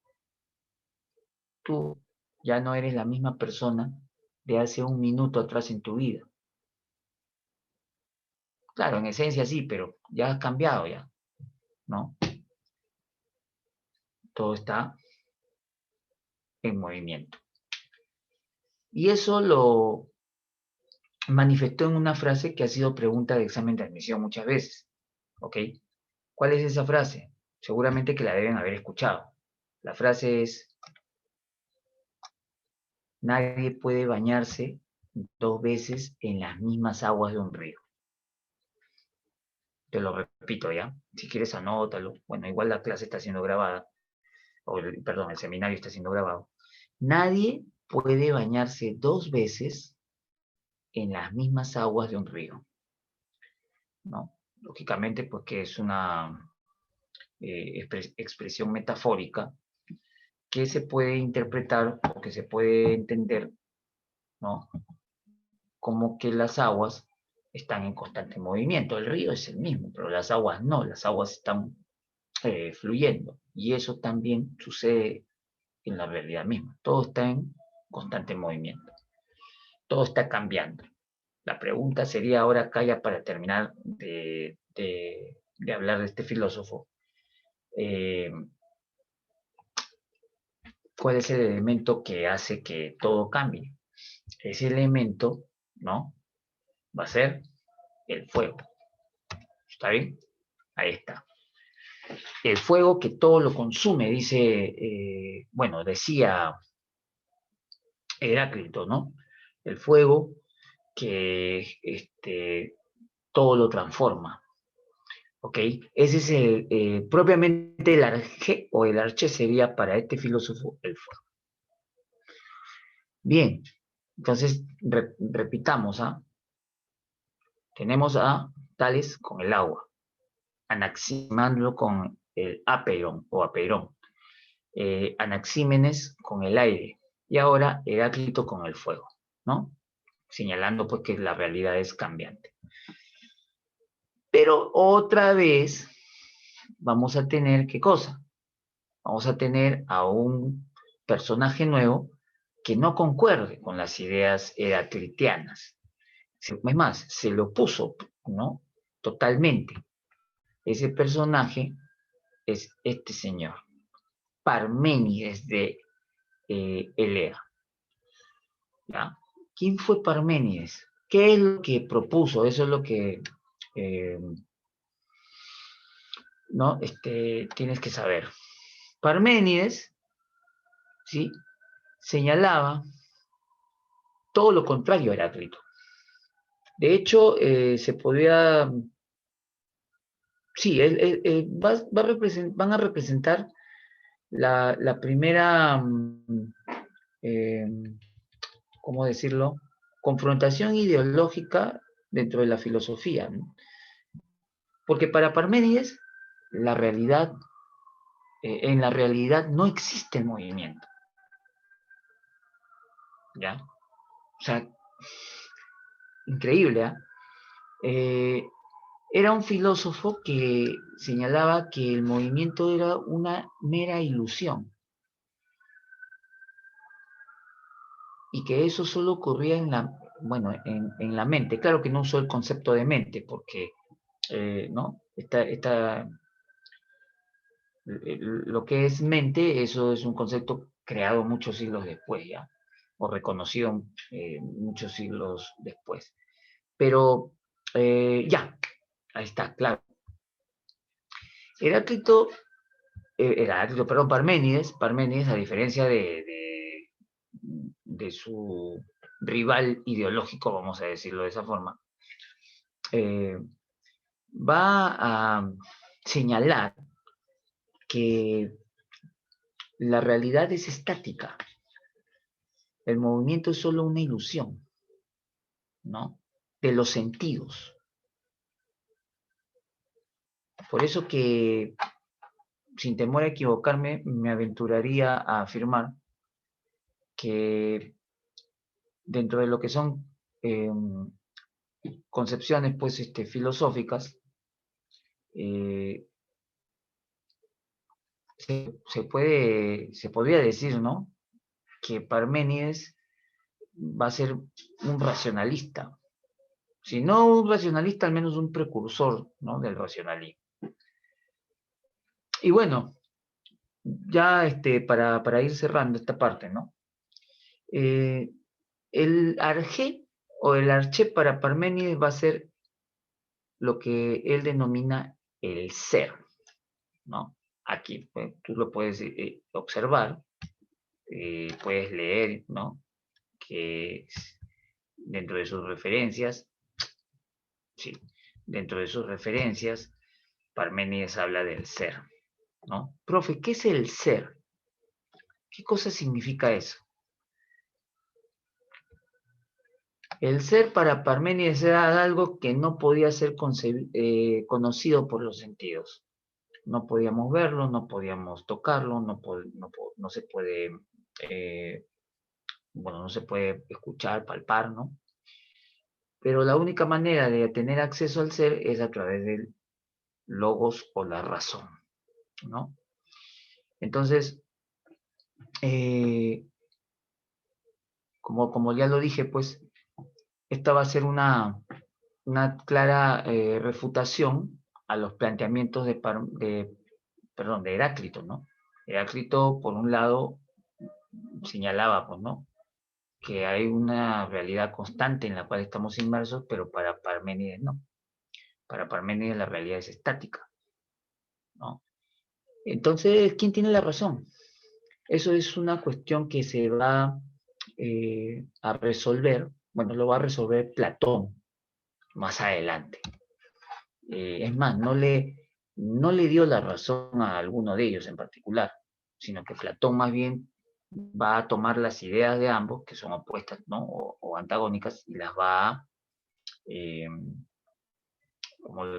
tú ya no eres la misma persona de hace un minuto atrás en tu vida. Claro, en esencia sí, pero ya has cambiado ya, ¿no? Todo está en movimiento. Y eso lo manifestó en una frase que ha sido pregunta de examen de admisión muchas veces, ¿ok? ¿Cuál es esa frase? Seguramente que la deben haber escuchado. La frase es: nadie puede bañarse 2 veces en las mismas aguas de un río. Te lo repito ya. Si quieres anótalo. Bueno, igual la clase está siendo grabada. Perdón, el seminario está siendo grabado. Nadie puede bañarse 2 veces en las mismas aguas de un río, ¿no? Lógicamente, pues que es una expresión metafórica que se puede interpretar o que se puede entender, ¿no? Como que las aguas están en constante movimiento. El río es el mismo, pero las aguas no, las aguas están fluyendo. Y eso también sucede en la realidad misma. Todo está en constante movimiento. Todo está cambiando. La pregunta sería ahora acá ya para terminar de hablar de este filósofo. ¿Cuál es el elemento que hace que todo cambie? Ese elemento, ¿no? Va a ser el fuego. ¿Está bien? Ahí está. El fuego que todo lo consume, decía Heráclito, ¿no? El fuego que todo lo transforma. ¿Ok? Ese es propiamente el arjé o el arché sería para este filósofo el fuego. Bien, entonces repitamos, ¿ah? Tenemos a Tales con el agua, Anaximandro con el apeirón o apeirón, Anaxímenes con el aire y ahora Heráclito con el fuego, ¿no? Señalando pues que la realidad es cambiante. Pero otra vez vamos a tener, ¿qué cosa? Vamos a tener a un personaje nuevo que no concuerde con las ideas heraclitianas. Es más, se lo opuso, ¿no? Totalmente. Ese personaje es este señor, Parménides de Elea. ¿Ya? ¿Quién fue Parménides? ¿Qué es lo que propuso? Eso es lo que ¿no? Tienes que saber. Parménides, ¿sí? Señalaba todo lo contrario a Heráclito. De hecho, se podría, sí, van a representar la primera, eh, ¿cómo decirlo? Confrontación ideológica dentro de la filosofía, ¿no? Porque para Parménides, en la realidad no existe el movimiento, ¿ya? O sea, increíble, ¿eh? Era un filósofo que señalaba que el movimiento era una mera ilusión y que eso solo ocurría en la mente. Claro que no usó el concepto de mente porque, ¿no? Lo que es mente, eso es un concepto creado muchos siglos después, ¿ya? O reconocido muchos siglos después. Pero, ya, ahí está, claro. Heráclito, perdón, Parménides, a diferencia de su rival ideológico, vamos a decirlo de esa forma, va a señalar que la realidad es estática, el movimiento es solo una ilusión, ¿no? De los sentidos. Por eso que, sin temor a equivocarme, me aventuraría a afirmar que dentro de lo que son concepciones pues, filosóficas, se podría decir, ¿no? Que Parménides va a ser un racionalista. Si no un racionalista, al menos un precursor, ¿no? Del racionalismo. Y bueno, ya para ir cerrando esta parte, ¿no? El arjé o el arché para Parménides va a ser lo que él denomina el ser, ¿no? Aquí pues, tú lo puedes observar, puedes leer, ¿no? Que dentro de sus referencias, sí, dentro de sus referencias, Parménides habla del ser, ¿no? Profe, ¿qué es el ser? ¿Qué cosa significa eso? El ser para Parménides era algo que no podía ser conocido por los sentidos. No podíamos verlo, no podíamos tocarlo, no se puede, no se puede escuchar, palpar, ¿no? Pero la única manera de tener acceso al ser es a través del logos o la razón, ¿no? Entonces, como ya lo dije, pues, esta va a ser una clara refutación a los planteamientos de Heráclito, ¿no? Heráclito, por un lado, señalaba, pues, ¿no? Que hay una realidad constante en la cual estamos inmersos, pero para Parménides no. Para Parménides la realidad es estática, ¿no? Entonces, ¿quién tiene la razón? Eso es una cuestión que se va a resolver, lo va a resolver Platón más adelante. Es más, no le dio la razón a alguno de ellos en particular, sino que Platón más bien va a tomar las ideas de ambos, que son opuestas, ¿no? o antagónicas, y las va a,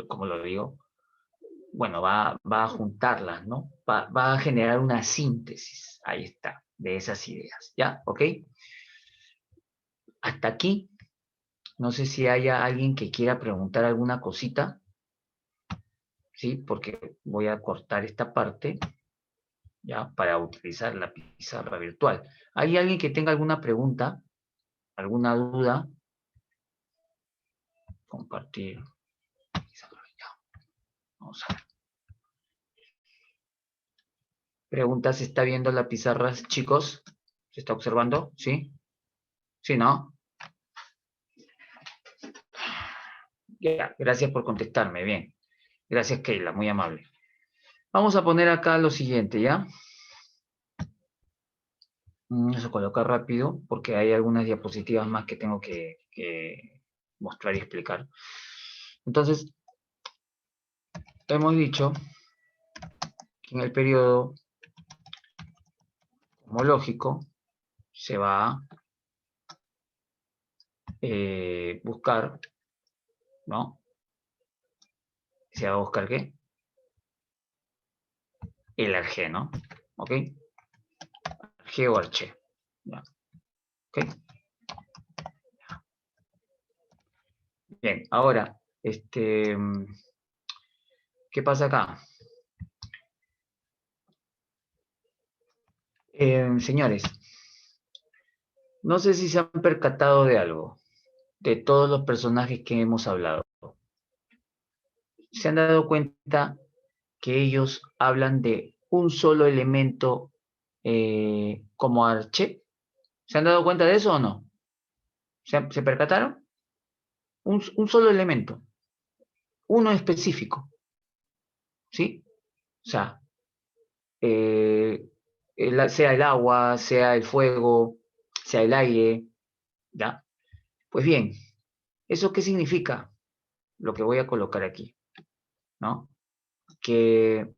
como lo digo, va a juntarlas, ¿no? Va a generar una síntesis, ahí está, de esas ideas, ¿ya? ¿Ok? Hasta aquí, no sé si haya alguien que quiera preguntar alguna cosita, ¿sí? Porque voy a cortar esta parte ya, para utilizar la pizarra virtual. ¿Hay alguien que tenga alguna pregunta, alguna duda? Compartir. Vamos a ver. Preguntas, ¿se está viendo la pizarra, chicos? ¿Se está observando? ¿Sí? ¿Sí, no? Ya, gracias por contestarme, bien. Gracias, Keila, muy amable. Vamos a poner acá lo siguiente, ¿ya? Vamos a colocar rápido, porque hay algunas diapositivas más que tengo que mostrar y explicar. Entonces, hemos dicho que en el periodo homológico se va a buscar, ¿no? ¿Se va a buscar qué? El arg, ¿no? ¿Ok? Arg o arche. ¿Ya? ¿Ok? Bien, ahora, ¿qué pasa acá? Señores, no sé si se han percatado de algo, de todos los personajes que hemos hablado. ¿Se han dado cuenta que ellos hablan de un solo elemento como arché? ¿Se han dado cuenta de eso o no? ¿Se percataron? Un solo elemento, uno específico, ¿sí? O sea, sea el agua, sea el fuego, sea el aire, ¿ya? Pues bien, ¿eso qué significa? Lo que voy a colocar aquí, ¿no? Que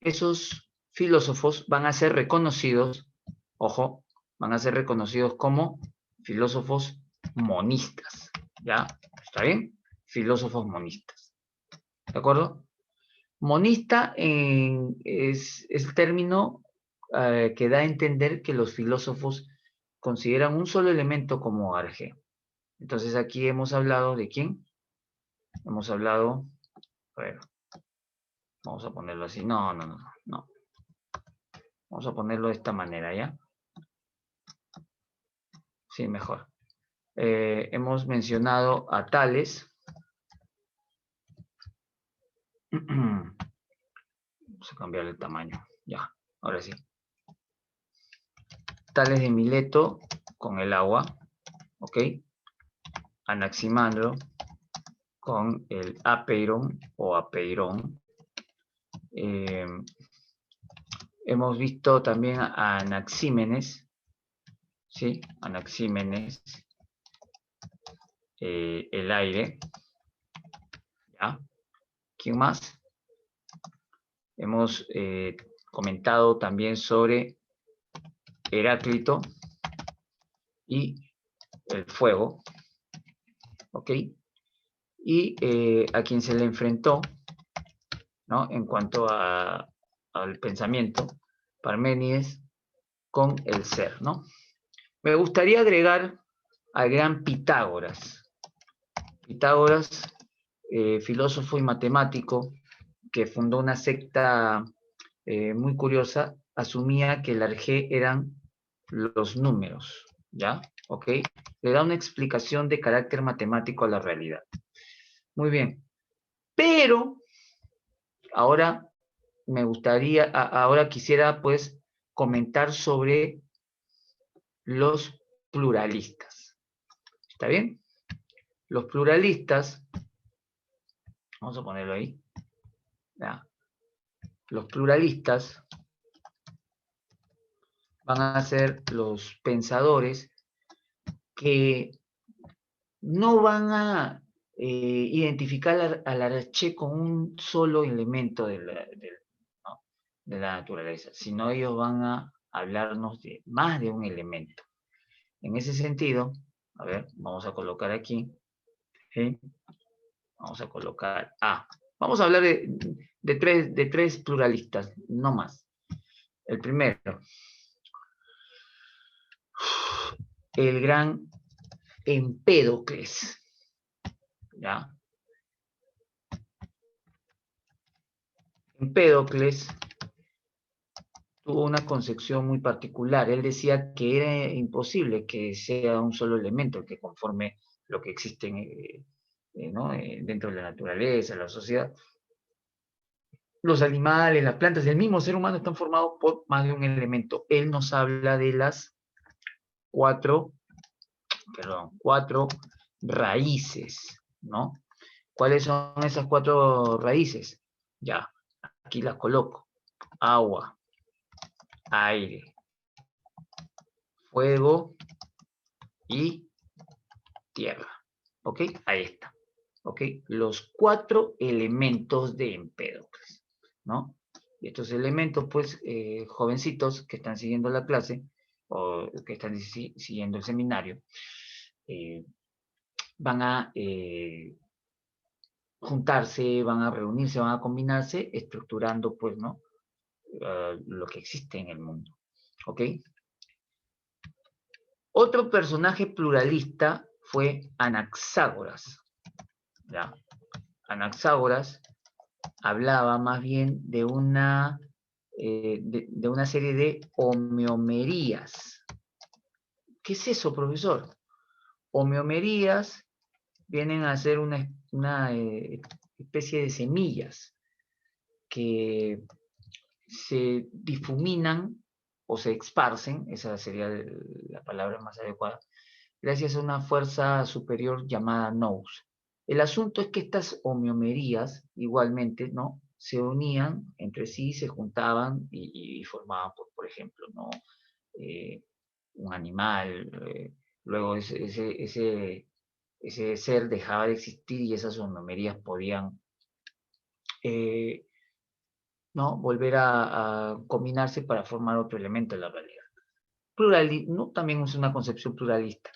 esos filósofos van a ser reconocidos, ojo, van a ser reconocidos como filósofos monistas, ¿ya? ¿Está bien? Filósofos monistas, ¿de acuerdo? Monista es el término que da a entender que los filósofos consideran un solo elemento como arjé. Entonces aquí hemos hablado de quién. Hemos hablado, a ver, vamos a ponerlo así. No. Vamos a ponerlo de esta manera, ¿ya? Sí, mejor. Hemos mencionado a Tales. Vamos a cambiar el tamaño. Ya, ahora sí. Tales de Mileto con el agua. ¿Ok? Anaximandro con el apeiron o apeirón. Hemos visto también a Anaxímenes. ¿Sí? Anaxímenes. El aire. ¿Ya? ¿Quién más? Hemos comentado también sobre Heráclito y el fuego, ¿ok? Y a quien se le enfrentó, ¿no? En cuanto al pensamiento, Parménides con el ser, ¿no? Me gustaría agregar al gran Pitágoras. Pitágoras, filósofo y matemático, que fundó una secta muy curiosa, asumía que el arjé eran los números, ¿ya? ¿Ok? Le da una explicación de carácter matemático a la realidad. Muy bien. Pero, ahora me gustaría, ahora quisiera pues comentar sobre los pluralistas. ¿Está bien? Los pluralistas, vamos a ponerlo ahí, ¿ya? Los pluralistas van a ser los pensadores que no van a identificar al arché con un solo elemento ¿no? de la naturaleza, sino ellos van a hablarnos de más de un elemento. En ese sentido, a ver, vamos a colocar aquí, ¿sí? Vamos a colocar A. Vamos a hablar de tres pluralistas, no más. El primero, el gran Empédocles, ¿ya? Empédocles tuvo una concepción muy particular. Él decía que era imposible que sea un solo elemento el que conforme lo que existe ¿no? Dentro de la naturaleza, la sociedad. Los animales, las plantas, el mismo ser humano están formados por más de un elemento. Él nos habla de las cuatro raíces, ¿no? ¿Cuáles son esas 4 raíces? Ya, aquí las coloco. Agua, aire, fuego y tierra. ¿Ok? Ahí está. ¿Ok? Los 4 elementos de Empédocles, ¿no? Y estos elementos, pues, jovencitos que están siguiendo la clase o que están siguiendo el seminario, van a juntarse, van a reunirse, van a combinarse, estructurando, pues, ¿no? Lo que existe en el mundo. ¿Ok? Otro personaje pluralista fue Anaxágoras. ¿Ya? Anaxágoras hablaba más bien de una serie de homeomerías. ¿Qué es eso, profesor? Homeomerías vienen a ser una especie de semillas que se difuminan o se esparcen, esa sería la palabra más adecuada, gracias a una fuerza superior llamada nous. El asunto es que estas homeomerías, igualmente, ¿no? Se unían entre sí, se juntaban y formaban, por ejemplo, ¿no? Un animal, luego ese ser dejaba de existir y esas homeomerías podían ¿no? volver a combinarse para formar otro elemento de la realidad. ¿No? También es una concepción pluralista.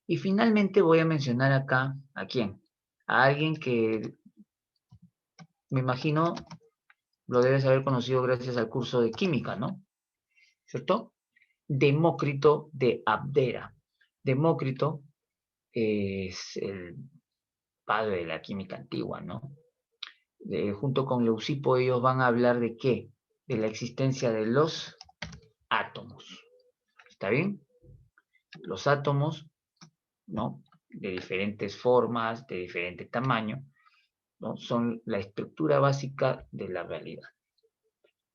Y finalmente voy a mencionar acá, ¿a quién? A alguien que me imagino lo debes haber conocido gracias al curso de química, ¿no? ¿Cierto? Demócrito de Abdera. Demócrito es el padre de la química antigua, ¿no? Junto con Leucipo ellos van a hablar de qué? De la existencia de los átomos. ¿Está bien? Los átomos, ¿no? De diferentes formas, de diferente tamaño, ¿no? Son la estructura básica de la realidad.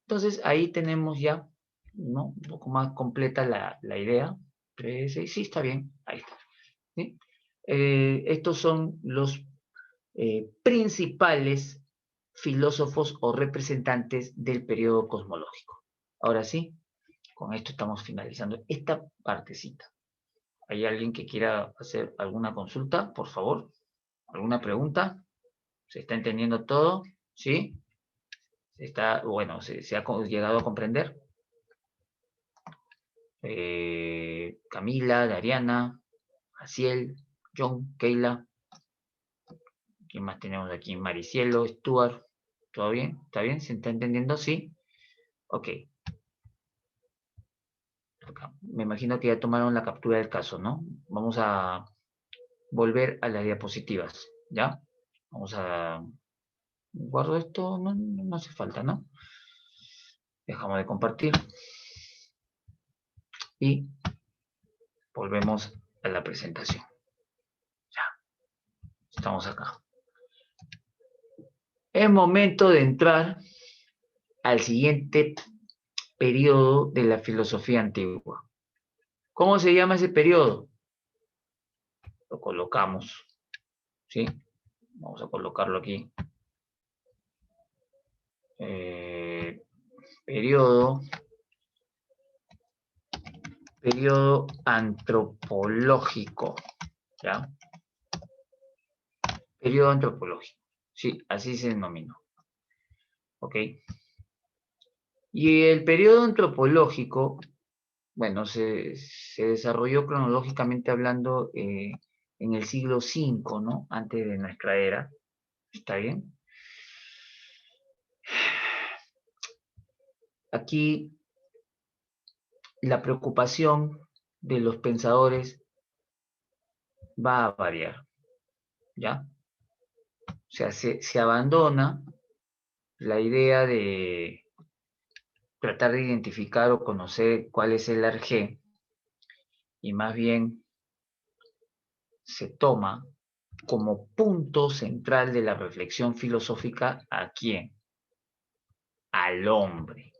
Entonces ahí tenemos ya, ¿no? Un poco más completa la idea. Sí, está bien, ahí está. ¿Sí? Estos son los principales filósofos o representantes del periodo cosmológico. Ahora sí, con esto estamos finalizando esta partecita. ¿Hay alguien que quiera hacer alguna consulta, por favor? ¿Alguna pregunta? ¿Se está entendiendo todo? ¿Sí? Bueno, se ha llegado a comprender. Camila, Dariana, Asiel, John, Keila. ¿Quién más tenemos aquí? Maricielo, Stuart. ¿Todo bien? ¿Está bien? ¿Se está entendiendo? Sí. Ok. Me imagino que ya tomaron la captura del caso, ¿no? Vamos a volver a las diapositivas, ¿ya? Vamos a... Guardo esto, no hace falta, ¿no? Dejamos de compartir. Y volvemos a la presentación. Ya, estamos acá. Es momento de entrar al siguiente periodo de la filosofía antigua. ¿Cómo se llama ese periodo? Lo colocamos, ¿sí? Vamos a colocarlo aquí. Periodo antropológico, ¿ya? Periodo antropológico, sí, así se denominó, ¿ok? Y el periodo antropológico, bueno, se desarrolló cronológicamente hablando en el siglo V, ¿no? Antes de nuestra era, ¿está bien? Aquí la preocupación de los pensadores va a variar, ¿ya? O sea, se abandona la idea de tratar de identificar o conocer cuál es el arjé, y más bien se toma como punto central de la reflexión filosófica ¿a quién? Al hombre,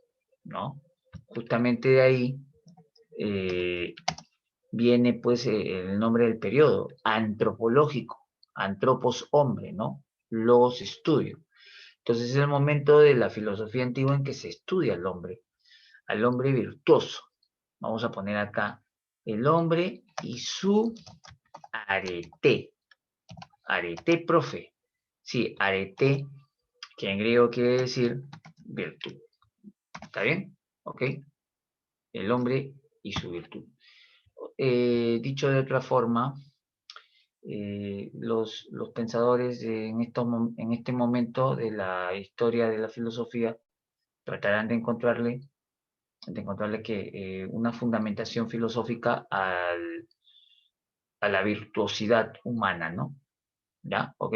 ¿no? Justamente de ahí viene pues el nombre del periodo, antropológico, antropos hombre, ¿no? Logos estudio. Entonces es el momento de la filosofía antigua en que se estudia al hombre virtuoso. Vamos a poner acá el hombre y su arete. Arete, profe. Sí, arete, que en griego quiere decir virtud. ¿Está bien? ¿Ok? El hombre y su virtud. Dicho de otra forma, los pensadores en este momento de la historia de la filosofía tratarán de encontrarle que una fundamentación filosófica a la virtuosidad humana, ¿no? ¿Ya? ¿Ok?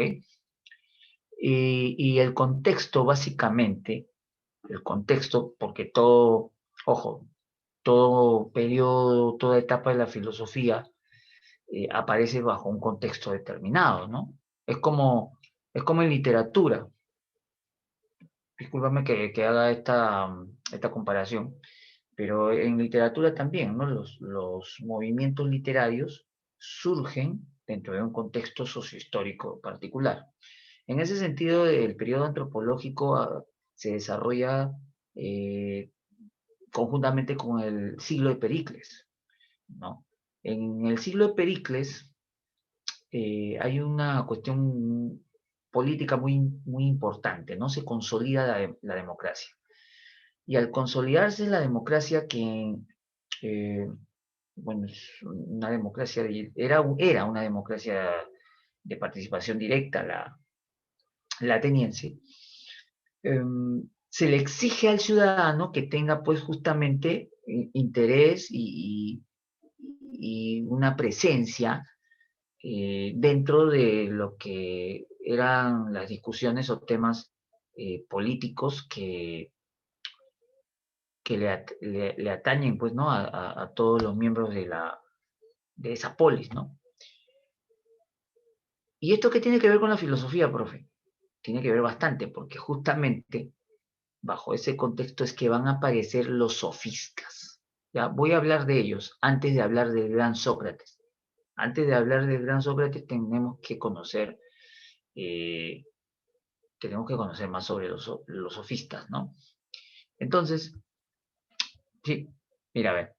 Y el contexto, básicamente, el contexto, porque todo, ojo, todo periodo, toda etapa de la filosofía aparece bajo un contexto determinado, ¿no? Es como, es como en literatura. Discúlpame que haga esta comparación, pero en literatura también, ¿no? Los movimientos literarios surgen dentro de un contexto sociohistórico particular. En ese sentido, el periodo antropológico se desarrolla eh, conjuntamente con el siglo de Pericles, ¿no? En el siglo de Pericles hay una cuestión política muy importante, ¿no? Se consolida la democracia. Y al consolidarse la democracia, que, eh, bueno, es una democracia, era una democracia de participación directa, la ateniense, se le exige al ciudadano que tenga pues justamente interés y una presencia dentro de lo que eran las discusiones o temas políticos que le atañen pues, ¿no? a todos los miembros de esa polis, ¿no? ¿Y esto qué tiene que ver con la filosofía, profe? Tiene que ver bastante, porque justamente bajo ese contexto es que van a aparecer los sofistas. ¿Ya? Voy a hablar de ellos antes de hablar del gran Sócrates. Antes de hablar del gran Sócrates eh, tenemos que conocer más sobre los sofistas, ¿no? Entonces, sí, mira, a ver,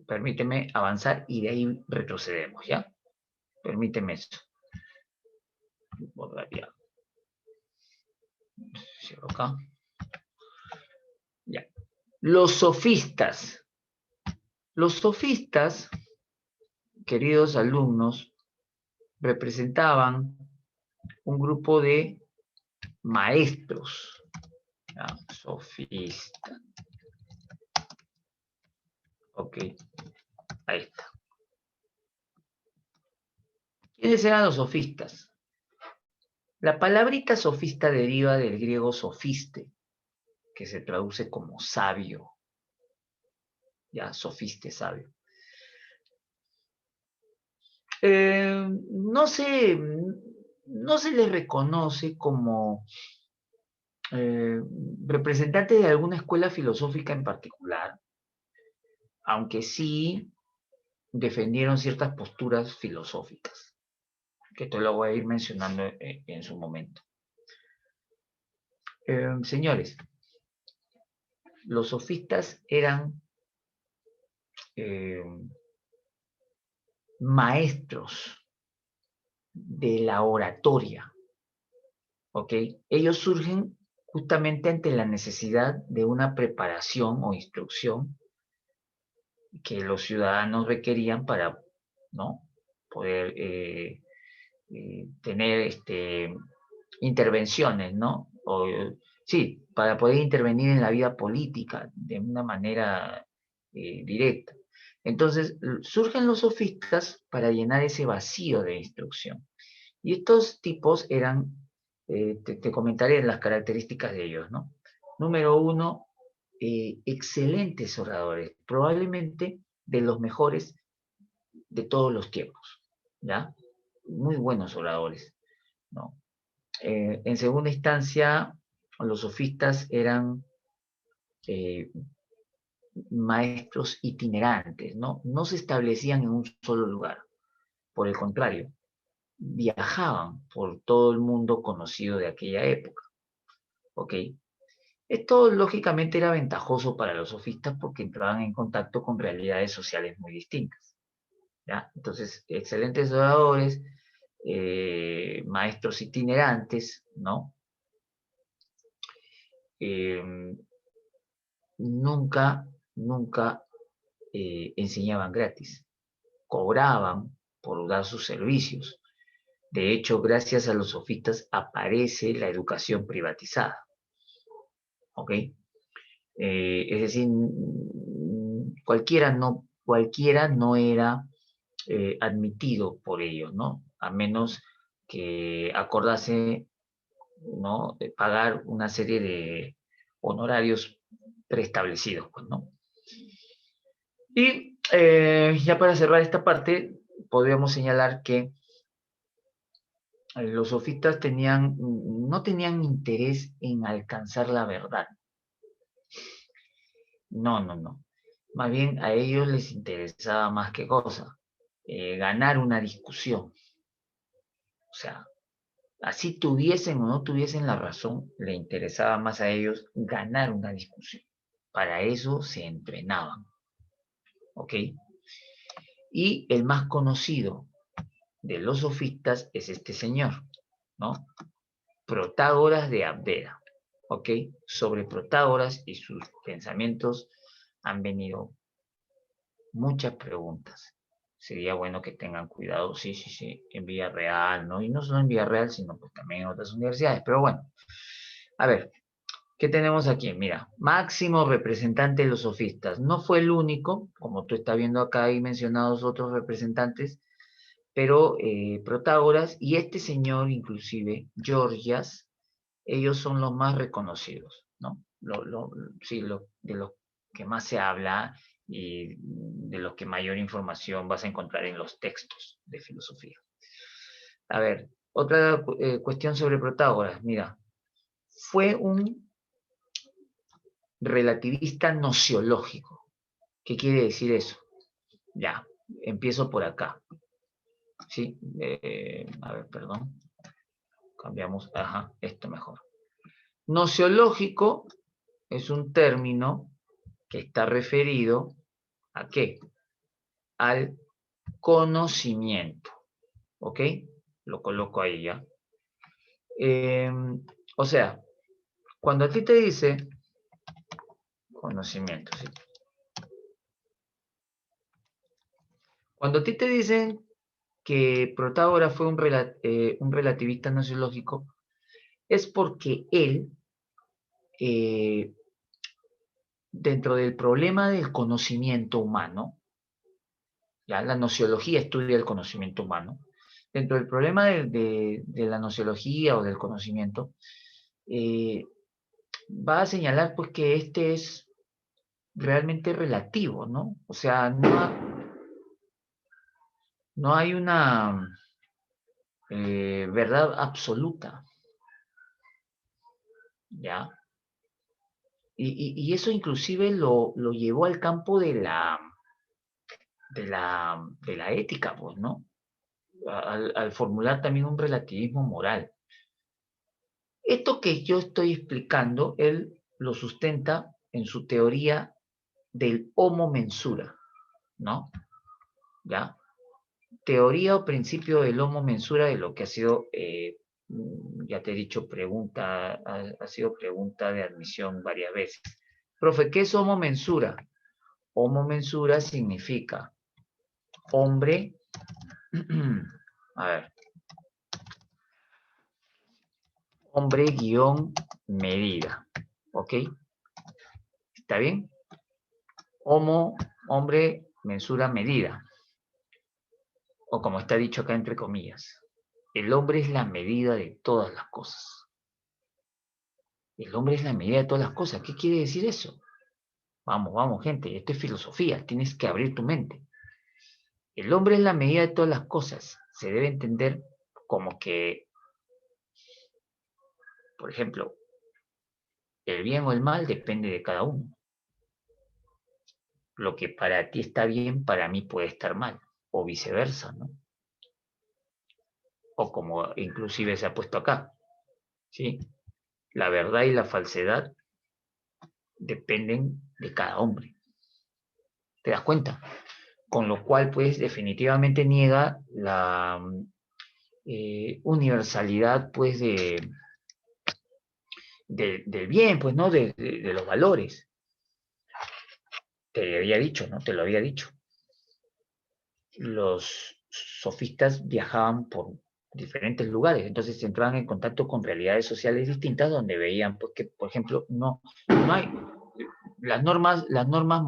permíteme avanzar y de ahí retrocedemos, ¿ya? Permíteme esto. Ya. Cierro acá. Ya. Los sofistas. Los sofistas, queridos alumnos, representaban un grupo de maestros. ¿Ya? Sofista. Ok, ahí está. ¿Quiénes eran los sofistas? La palabrita sofista deriva del griego sofiste, que se traduce como sabio. Ya, sofiste, sabio. No se les reconoce como representantes de alguna escuela filosófica en particular, aunque sí defendieron ciertas posturas filosóficas, que esto lo voy a ir mencionando en su momento. Señores, los sofistas eran maestros de la oratoria, ¿ok? Ellos surgen justamente ante la necesidad de una preparación o instrucción que los ciudadanos requerían para, ¿no? Poder tener intervenciones, ¿no? Sí, para poder intervenir en la vida política de una manera directa. Entonces, surgen los sofistas para llenar ese vacío de instrucción. Y estos tipos eran, te comentaré las características de ellos, ¿no? Número uno, excelentes oradores, probablemente de los mejores de todos los tiempos, ¿ya? Muy buenos oradores, ¿no? En segunda instancia, los sofistas eran maestros itinerantes, ¿no? No se establecían en un solo lugar. Por el contrario, viajaban por todo el mundo conocido de aquella época, ¿ok? Esto lógicamente era ventajoso para los sofistas porque entraban en contacto con realidades sociales muy distintas, ¿ya? Entonces, excelentes oradores, maestros itinerantes, ¿no? Nunca enseñaban gratis, cobraban por dar sus servicios. De hecho, gracias a los sofistas aparece la educación privatizada, ¿ok? Es decir, cualquiera no era admitido por ellos, ¿no? A menos que acordase, ¿no?, pagar una serie de honorarios preestablecidos, pues, ¿no? Y ya para cerrar esta parte, podríamos señalar que los sofistas no tenían interés en alcanzar la verdad. No. Más bien a ellos les interesaba más que cosa, ganar una discusión. O sea, así tuviesen o no tuviesen la razón, le interesaba más a ellos ganar una discusión. Para eso se entrenaban. ¿Ok? Y el más conocido de los sofistas es este señor, ¿no? Protágoras de Abdera. ¿Ok? Sobre Protágoras y sus pensamientos han venido muchas preguntas. Sería bueno que tengan cuidado, sí, en Villarreal, ¿no? Y no solo en Villarreal, sino pues también en otras universidades. Pero bueno, a ver, ¿qué tenemos aquí? Mira, máximo representante de los sofistas. No fue el único, como tú estás viendo acá, hay mencionados otros representantes, pero Protágoras y este señor, inclusive, Gorgias, ellos son los más reconocidos, ¿no? De los que más se habla y de los que mayor información vas a encontrar en los textos de filosofía. A ver, otra cuestión sobre Protágoras. Mira, fue un relativista nociológico. ¿Qué quiere decir eso? Ya, empiezo por acá. ¿Sí? A ver, perdón. Cambiamos, esto mejor. Nociológico es un término que está referido ¿a qué? Al conocimiento. ¿Ok? Lo coloco ahí ya. O sea, cuando a ti te dice conocimiento, ¿sí? Cuando a ti te dicen que Protágoras fue un relativista nociológico, es porque él, dentro del problema del conocimiento humano, ya la nociología estudia el conocimiento humano, dentro del problema de la nociología o del conocimiento, va a señalar pues que este es realmente relativo, ¿no? O sea, no hay una verdad absoluta, ¿ya? Y eso inclusive lo llevó al campo de la ética, pues, ¿no? Al formular también un relativismo moral. Esto que yo estoy explicando, él lo sustenta en su teoría del homo mensura, ¿no? ¿Ya? Teoría o principio del homo mensura de lo que ha sido, ya te he dicho, ha sido pregunta de admisión varias veces. Profe, ¿qué es homo mensura? Homo mensura significa hombre, a ver, hombre guión medida, ¿ok? ¿Está bien? Homo, hombre, mensura, medida. O como está dicho acá entre comillas, el hombre es la medida de todas las cosas. El hombre es la medida de todas las cosas. ¿Qué quiere decir eso? Vamos, vamos, gente, esto es filosofía, tienes que abrir tu mente. El hombre es la medida de todas las cosas. Se debe entender como que, por ejemplo, el bien o el mal depende de cada uno. Lo que para ti está bien, para mí puede estar mal, o viceversa, ¿no? O como inclusive se ha puesto acá, ¿sí? La verdad y la falsedad dependen de cada hombre. ¿Te das cuenta? Con lo cual, pues, definitivamente niega la universalidad, pues, del bien, pues, ¿no? De los valores. Te lo había dicho, ¿no? Te lo había dicho. Los sofistas viajaban por diferentes lugares, entonces entraban en contacto con realidades sociales distintas donde veían, pues, que, por ejemplo, no hay las normas morales